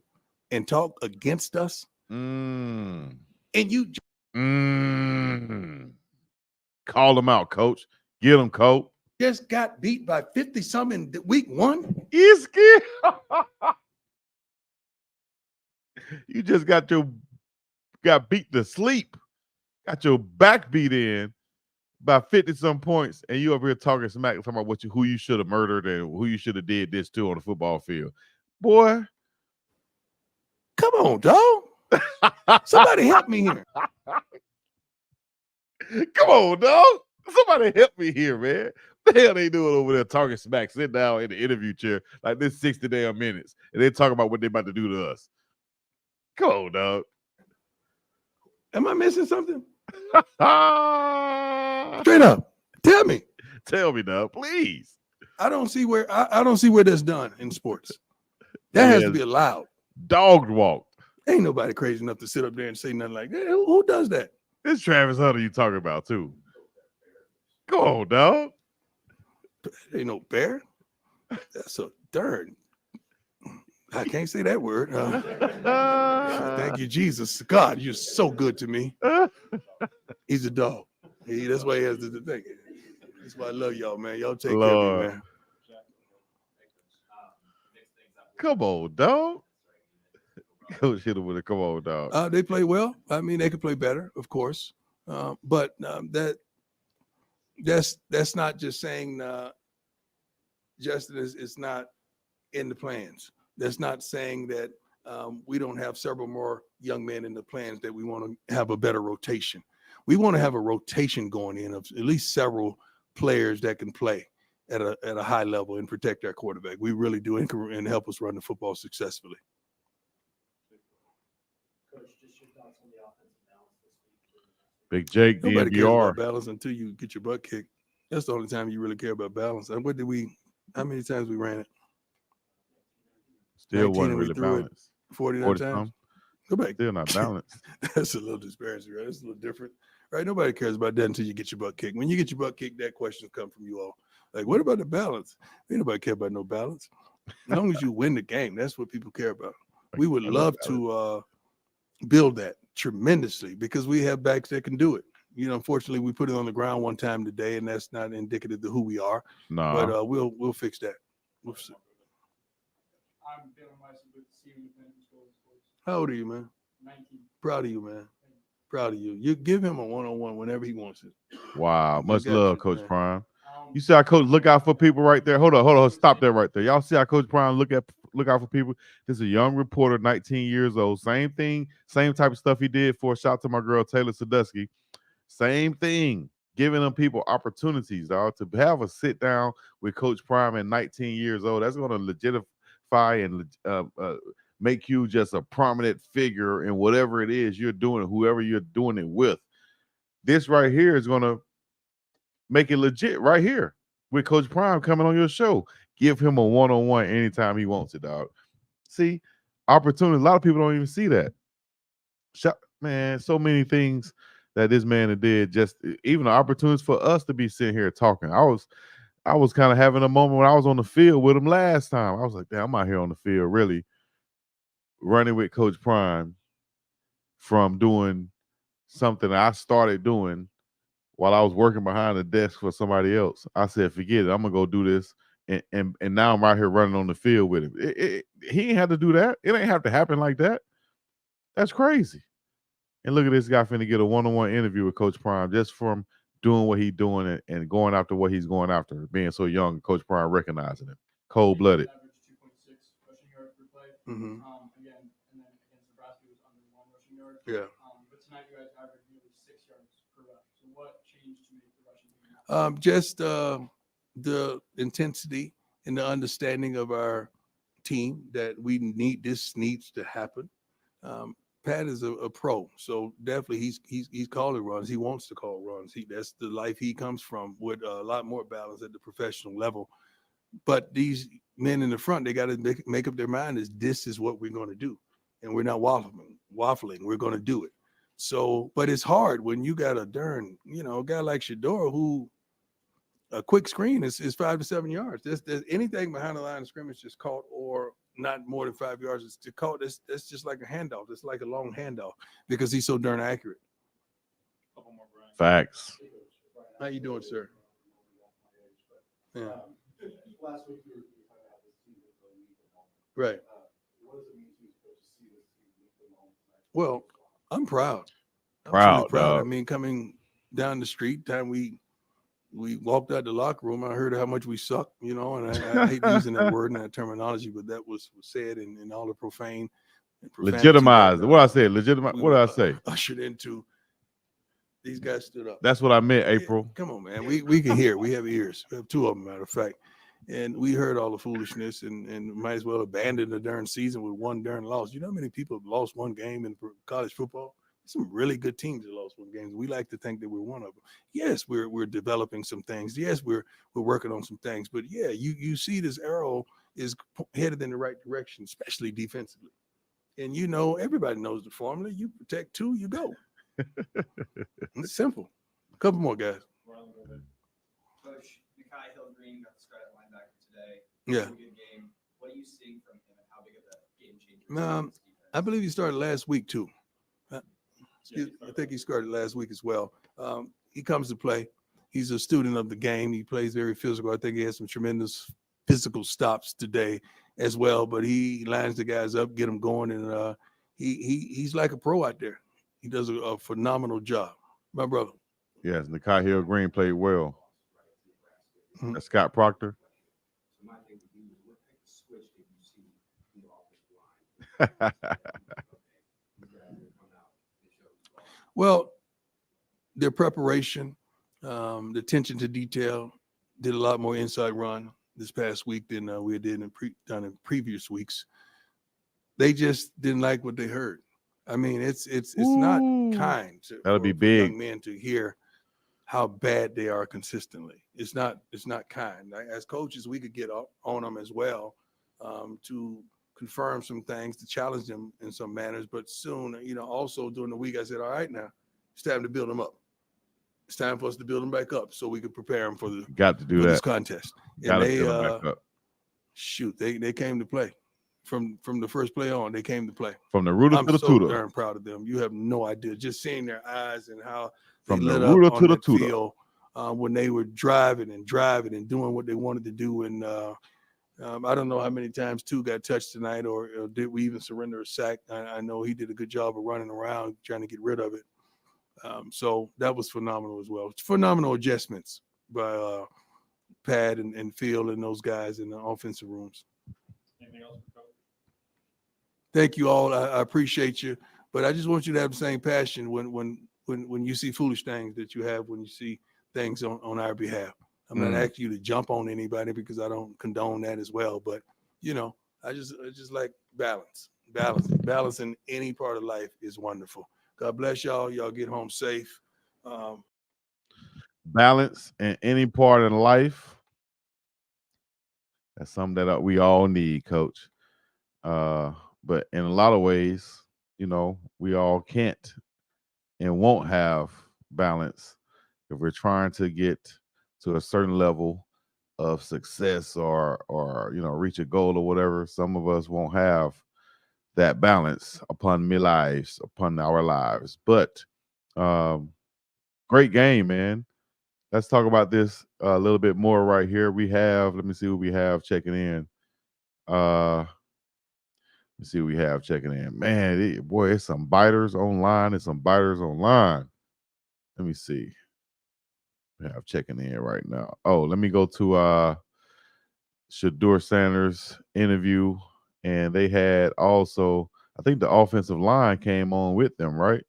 and talk against us, and you call them out, Coach. Get them, Coach. Just got beat by 50-something in week 1. You scared? You just got beat to sleep. Got your back beat in by 50-some points, and you over here talking smack, talking about who you should have murdered and who you should have did this to on the football field. Boy. Come on, dog. Somebody help me here. Come on, dog. Somebody help me here, man. What the hell they doing over there talking smack, sitting down in the interview chair like this 60 damn minutes, and they talking about what they about to do to us. Come on, dog. Am I missing something? Straight up. Tell me. Tell me, dog, please. I don't see where that's done in sports. That has to be allowed. Dog walked. Ain't nobody crazy enough to sit up there and say nothing like that. Who does that? This Travis Hunter you talking about too. Go on, dog. Ain't no bear. That's a darn. I can't say that word. Thank you, Jesus. God, you're so good to me. He's a dog. That's why he has the thing. That's why I love y'all, man. Y'all take care of me, man. Come on, dog. Coach hit him with a come on, dog. They play well. I mean, they could play better, of course. But that's not just saying Justin is not in the plans. That's not saying that we don't have several more young men in the plans that we want to have a better rotation. We want to have a rotation going in of at least several players that can play at a high level and protect our quarterback. We really do and help us run the football successfully. Coach, just your thoughts on the offensive balance this week. Big Jake, nobody cares DNVR. about balance until you get your butt kicked. That's the only time you really care about balance. And how many times we ran it? Still wasn't really balanced. 49 times. Nobody still not balanced. That's a little disparaging, right? That's a little different, right? Nobody cares about that until you get your butt kicked. When you get your butt kicked, that question come from you all. Like, what about the balance? Ain't nobody care about no balance. As long as you win the game, that's what people care about. We would love to build that tremendously because we have backs that can do it. Unfortunately, we put it on the ground one time today, and that's not indicative of who we are. No. But we'll fix that. We'll see. I'm feeling myself with seeing the How old are you, man? 19. Proud of you, man. Proud of you. You give him a one-on-one whenever he wants it. Wow. Much love, Coach man. Prime. You see how Coach look out for people right there? Hold on. Stop that right there. Y'all see how Coach Prime look out for people? This is a young reporter, 19 years old. Same thing, same type of stuff he did for a shout to my girl, Taylor Sadusky. Same thing. Giving them people opportunities, dog, to have a sit down with Coach Prime at 19 years old. That's going to legitimify and make you just a prominent figure in whatever it is you're doing, whoever you're doing it with. This right here is going to make it legit right here with Coach Prime coming on your show. Give him a one-on-one anytime he wants it, dog. See, opportunity. A lot of people don't even see that. Man, so many things that this man did, just even the opportunities for us to be sitting here talking. I was kind of having a moment when I was on the field with him last time. I was like, damn, I'm out here on the field really running with Coach Prime from doing something I started doing while I was working behind the desk for somebody else. I said, forget it. I'm gonna go do this. And now I'm out here running on the field with him. He ain't had to do that. It ain't have to happen like that. That's crazy. And look at this guy finna get a one-on-one interview with Coach Prime just from doing what he's doing and going after what he's going after, being so young. Coach Prime recognizing him, cold-blooded. Mm-hmm. Again, and then against Nebraska, it was under 1 rushing yard. Yeah. But tonight you guys averaged nearly 6 yards per rush. So what changed to make the rushing game? Just the intensity and the understanding of our team that this needs to happen. Pat is a pro, so definitely he's calling runs. He wants to call runs. That's the life he comes from, with a lot more balance at the professional level. But these men in the front, they got to make up their mind this is what we're going to do, and we're not waffling. We're going to do it. So, but it's hard when you got a guy like Shador who a quick screen is 5 to 7 yards. There's anything behind the line of scrimmage just caught or not more than 5 yards is to caught. That's just like a handoff. It's like a long handoff because he's so darn accurate. Facts. How you doing, sir? Yeah. Last week you were Right. what does it mean to you to see this team? Well, I'm proud. I'm Proud, truly proud. dog. I mean, coming down the street, time we walked out the locker room, I heard how much we suck, and I hate using that word and that terminology, but that was said in all the profanity Legitimized. that, what I said, legitimized. we What did were, I say? ushered into. These guys stood up. That's what I meant, April. Yeah, come on, man. We can hear. We have ears. We have 2 of them, matter of fact. And we heard all the foolishness and might as well abandon the darn season with 1 darn loss. You know how many people have lost 1 game in college football? Some really good teams that lost 1 game. We like to think that we're one of them. Yes, we're developing some things. Yes, we're working on some things. But yeah, you see this arrow is headed in the right direction, especially defensively. And everybody knows the formula. You protect 2, you go. It's simple. A couple more guys. Coach, Mekhi Hill-Green got the start at linebacker today. Yeah. Good game. What are you seeing from him and how big of a game changer? I believe he started last week too. I think he started last week as well. He comes to play. He's a student of the game. He plays very physical. I think he has some tremendous physical stops today as well. But he lines the guys up, get them going, and he's like a pro out there. He does a phenomenal job. My brother. Yes, Nakai Hill-Green played well. Mm-hmm. Scott Proctor. Well, their preparation, the attention to detail, did a lot more inside run this past week than we did done in previous weeks. They just didn't like what they heard. I mean, it's not kind That'll be big. For young men to hear how bad they are consistently. It's not kind. As coaches, we could get on them as well to confirm some things, to challenge them in some manners. But soon, also during the week, I said, all right, now it's time to build them up. It's time for us to build them back up so we can prepare them for this contest. And they they came to play. From the first play on, they came to play. From the rooter to the tutor. I'm so darn proud of them. You have no idea. Just seeing their eyes and how from they the lit rooter up to the on tutor. field, when they were driving and doing what they wanted to do. And I don't know how many times 2 got touched tonight, or did we even surrender a sack? I know he did a good job of running around trying to get rid of it. So that was phenomenal as well. Phenomenal adjustments by Pat and Phil and those guys in the offensive rooms. Anything else? Thank you all. I appreciate you, but I just want you to have the same passion when you see foolish things that you have when you see things on our behalf. I'm not asking you to jump on anybody because I don't condone that as well. But I just like balance. Balance in any part of life is wonderful. God bless y'all. Y'all get home safe. Balance in any part of life. That's something that we all need, Coach. But in a lot of ways, we all can't and won't have balance if we're trying to get to a certain level of success or reach a goal or whatever. Some of us won't have that balance upon our lives. But Great game, man. Let's talk about this a little bit more right here. Let me see who we have checking in. Let's see who we have checking in. Man, boy, it's some biters online. Let me see. We have checking in right now. Oh, let me go to Shador Sanders' interview. And they had also, I think the offensive line came on with them, right?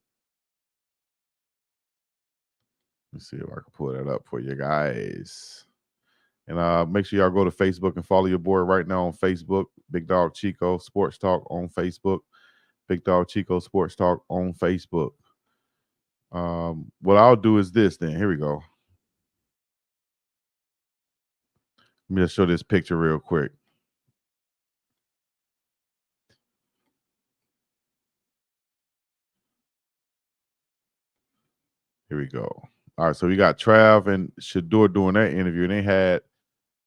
Let's see if I can pull that up for you guys. And make sure y'all go to Facebook and follow your boy right now on Facebook. Big Dog Chico Sports Talk on Facebook. Big Dog Chico Sports Talk on Facebook. What I'll do is this then. Here we go. Let me just show this picture real quick. Here we go. All right, so we got Trav and Shador doing that interview, and they had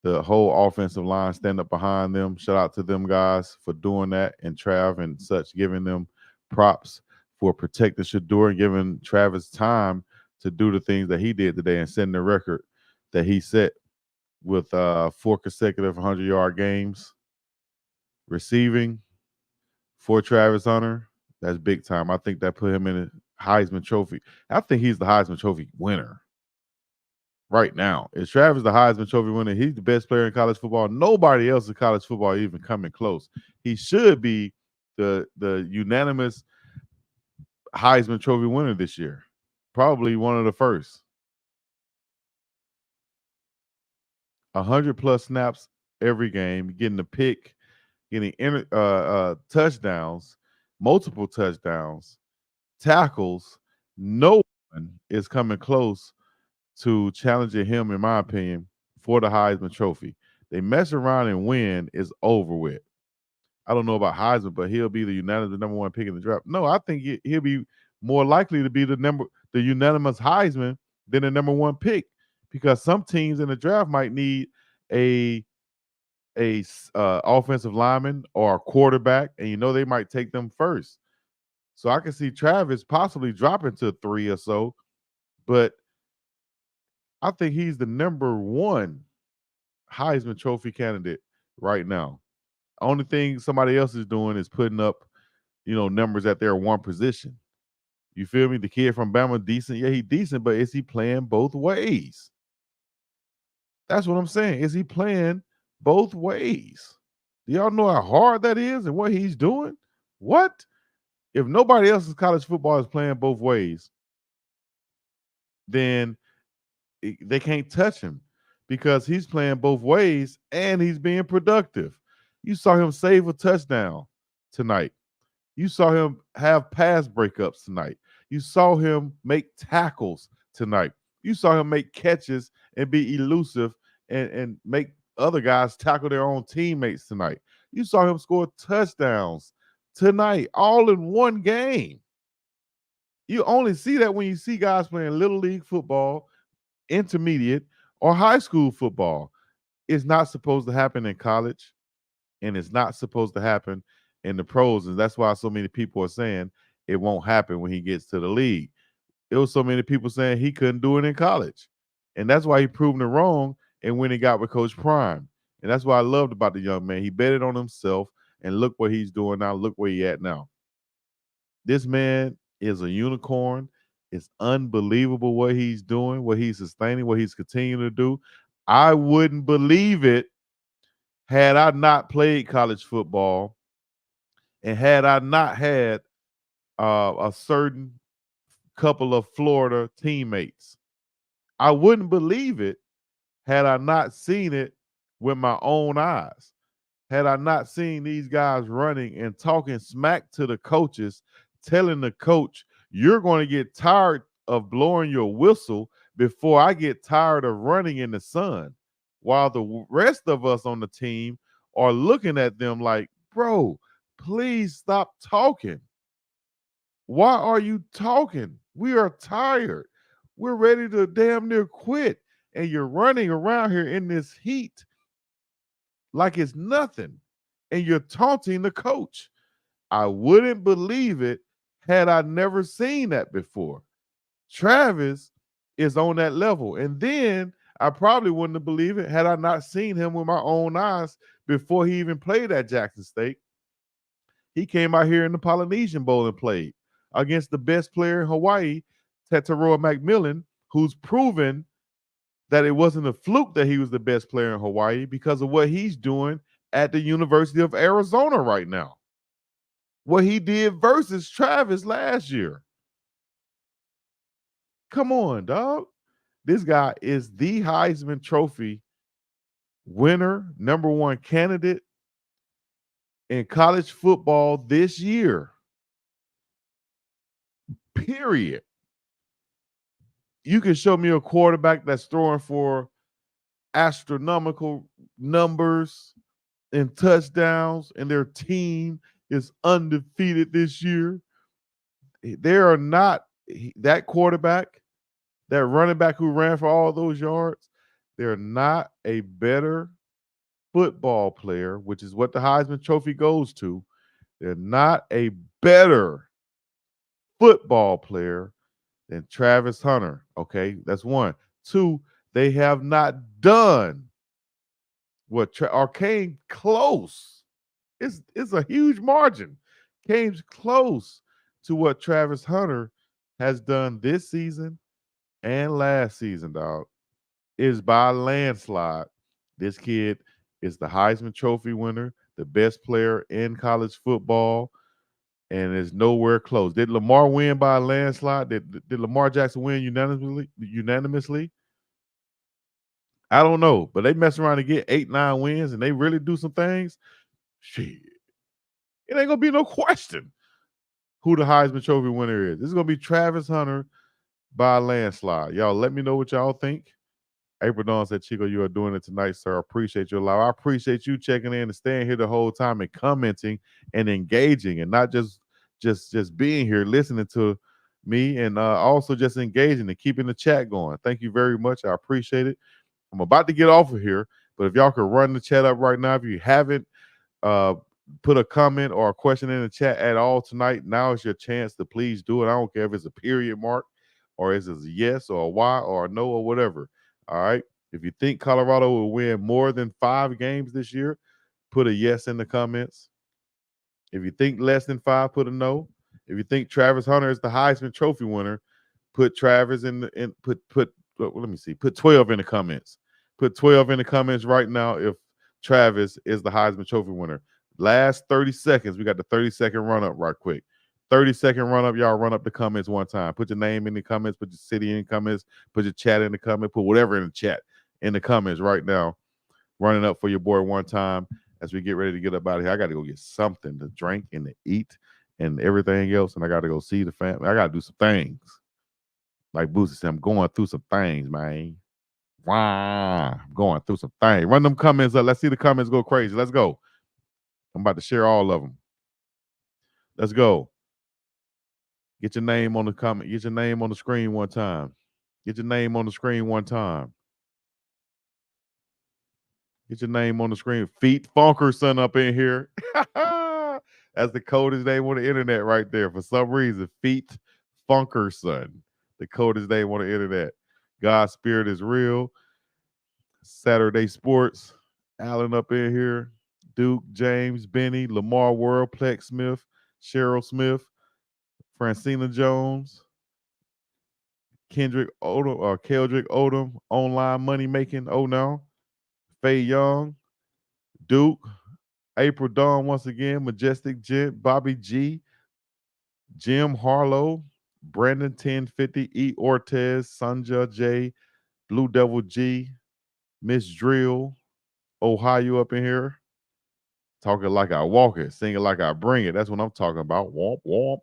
the whole offensive line stand up behind them. Shout out to them guys for doing that, and Trav and such giving them props for protecting Shador and giving Travis time to do the things that he did today and setting the record that he set with 4 consecutive 100-yard games receiving for Travis Hunter. That's big time. I think that put him in a Heisman Trophy. I think he's the Heisman Trophy winner right now. Is Travis the Heisman Trophy winner? He's the best player in college football. Nobody else in college football even coming close. He should be the unanimous Heisman Trophy winner this year. Probably one of the first. 100+ snaps every game, getting the pick, getting touchdowns, multiple touchdowns, tackles. No one is coming close to challenging him, in my opinion, for the Heisman Trophy. They mess around and win, is over with. I don't know about Heisman, but he'll be the unanimous number 1 pick in the draft. No, I think he'll be more likely to be the unanimous Heisman than the number 1 pick, because some teams in the draft might need a offensive lineman or a quarterback, and they might take them first. So I can see Travis possibly dropping to 3 or so, but I think he's the number 1 Heisman Trophy candidate right now. Only thing somebody else is doing is putting up, numbers at their one position. You feel me? The kid from Bama, decent. Yeah, he's decent, but is he playing both ways? That's what I'm saying. Is he playing both ways? Do y'all know how hard that is and what he's doing? What? If nobody else in college football is playing both ways, then they can't touch him, because he's playing both ways and he's being productive. You saw him save a touchdown tonight. You saw him have pass breakups tonight. You saw him make tackles tonight. You saw him make catches and be elusive and make other guys tackle their own teammates tonight. You saw him score touchdowns tonight, all in one game. You only see that when you see guys playing little league football, intermediate, or high school football. It's not supposed to happen in college, and it's not supposed to happen in the pros. And that's why so many people are saying it won't happen when he gets to the league. It was so many people saying he couldn't do it in college. And that's why he proved it wrong, and when he got with Coach Prime. And that's what I loved about the young man. He betted on himself, and look what he's doing now. Look where he at now. This man is a unicorn. It's unbelievable what he's doing, what he's sustaining, what he's continuing to do. I wouldn't believe it had I not played college football, and had I not had a certain couple of Florida teammates. I wouldn't believe it had I not seen it with my own eyes. Had I not seen these guys running and talking smack to the coaches, telling the coach, you're going to get tired of blowing your whistle before I get tired of running in the sun, while the rest of us on the team are looking at them like, bro, please stop talking. Why are you talking? We are tired. We're ready to damn near quit. And you're running around here in this heat like it's nothing. And you're taunting the coach. I wouldn't believe it had I never seen that before. Travis is on that level. And then I probably wouldn't have believed it had I not seen him with my own eyes before he even played at Jackson State. He came out here in the Polynesian Bowl and played against the best player in Hawaii, Tetaroa McMillan, who's proven that it wasn't a fluke that he was the best player in Hawaii because of what he's doing at the University of Arizona right now. What he did versus Travis last year. Come on, dog. This guy is the Heisman Trophy winner, number one candidate in college football this year. Period. You can show me a quarterback that's throwing for astronomical numbers and touchdowns, and their team is undefeated this year. They are not that quarterback, that running back who ran for all those yards. They're not a better football player, which is what the Heisman Trophy goes to. They're not a better football player than Travis Hunter. Okay, that's one. Two, they have not done what or came close. It's a huge margin. Came close to what Travis Hunter has done this season and last season, dog. Is by a landslide. This kid is the Heisman Trophy winner, the best player in college football, and is nowhere close. Did Lamar win by a landslide? Did Lamar Jackson win unanimously? I don't know, but they mess around and get 8-9 wins, and they really do some things. Shit, it ain't gonna be no question who the Heisman Trophy winner is. This is gonna be Travis Hunter by a landslide. Y'all, let me know what y'all think. April Dawn said, Chico, you are doing it tonight, sir. I appreciate your love. I appreciate you checking in and staying here the whole time and commenting and engaging, and not just being here, listening to me, and also just engaging and keeping the chat going. Thank you very much. I appreciate it. I'm about to get off of here, but if y'all could run the chat up right now, if you haven't put a comment or a question in the chat at all tonight, now is your chance to please do it. I don't care if it's a period mark or is it a yes or a Y or a no or whatever. All right. If you think Colorado will win more than 5 games this year, put a yes in the comments. If you think less than 5, put a no. If you think Travis Hunter is the Heisman Trophy winner, put Travis let me see. Put 12 in the comments. Put 12 in the comments right now if Travis is the Heisman Trophy winner. Last 30 seconds. We got the 30-second run up right quick. 30-second run up. Y'all run up the comments one time. Put your name in the comments. Put your city in the comments. Put your chat in the comments. Put whatever in the chat in the comments right now. Running up for your boy one time as we get ready to get up out of here. I got to go get something to drink and to eat and everything else. And I got to go see the family. I got to do some things. Like Boosie said, I'm going through some things, man. Wow. I'm going through some things. Run them comments up. Let's see the comments go crazy. Let's go. I'm about to share all of them. Let's go. Get your name on the comment. Get your name on the screen one time. Get your name on the screen one time. Get your name on the screen. Feet Funkerson up in here. That's the coldest name on the internet right there. For some reason, Feet Funkerson. The coldest name on the internet. God's spirit is real. Saturday Sports. Allen up in here. Duke, James, Benny, Lamar World, Plex Smith, Cheryl Smith, Francina Jones, Kendrick Odom or Keldrick Odom, online money making. Oh no. Faye Young, Duke, April Dawn once again, Majestic Gent, Bobby G, Jim Harlow, Brandon 1050, E. Ortez, Sanja J, Blue Devil G, Miss Drill, Ohio up in here. Talking like I walk it, singing like I bring it. That's what I'm talking about. Womp, womp.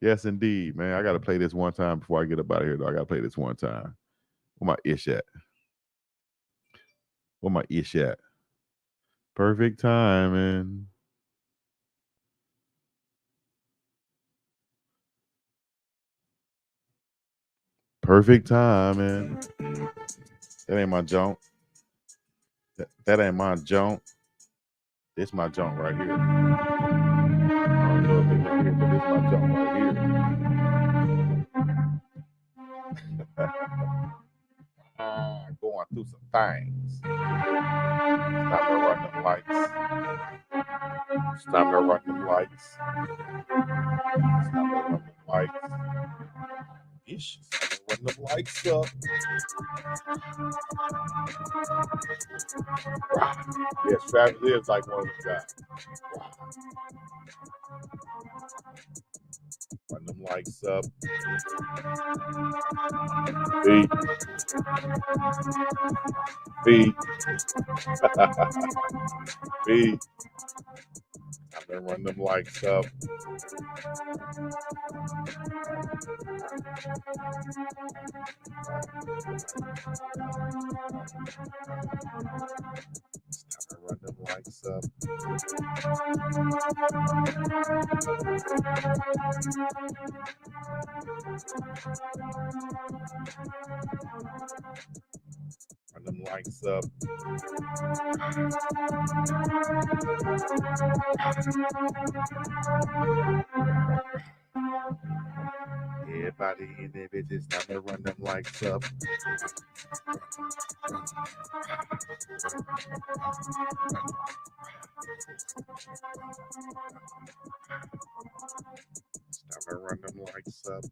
Yes, indeed, man. I got to play this one time before I get up out of here, though. I got to play this one time. Where my ish at? Where my ish at? Perfect timing. Perfect timing. That ain't my junk. That ain't my junk. This my junk right here. I don't know if they can hear, but this my junk right here. do some things. It's time to run them lights. It's time to run them lights. It's time to run them lights. Ish. It's time to run them lights up. Yes, Travis is like one of those guys. Run them lights up. Feet. Feet. Feet. I'm gonna run them lights up. It's time to run them lights up. Run them lights up. Everybody in there, bitches, time to run them lights up. It's time to run them lights up.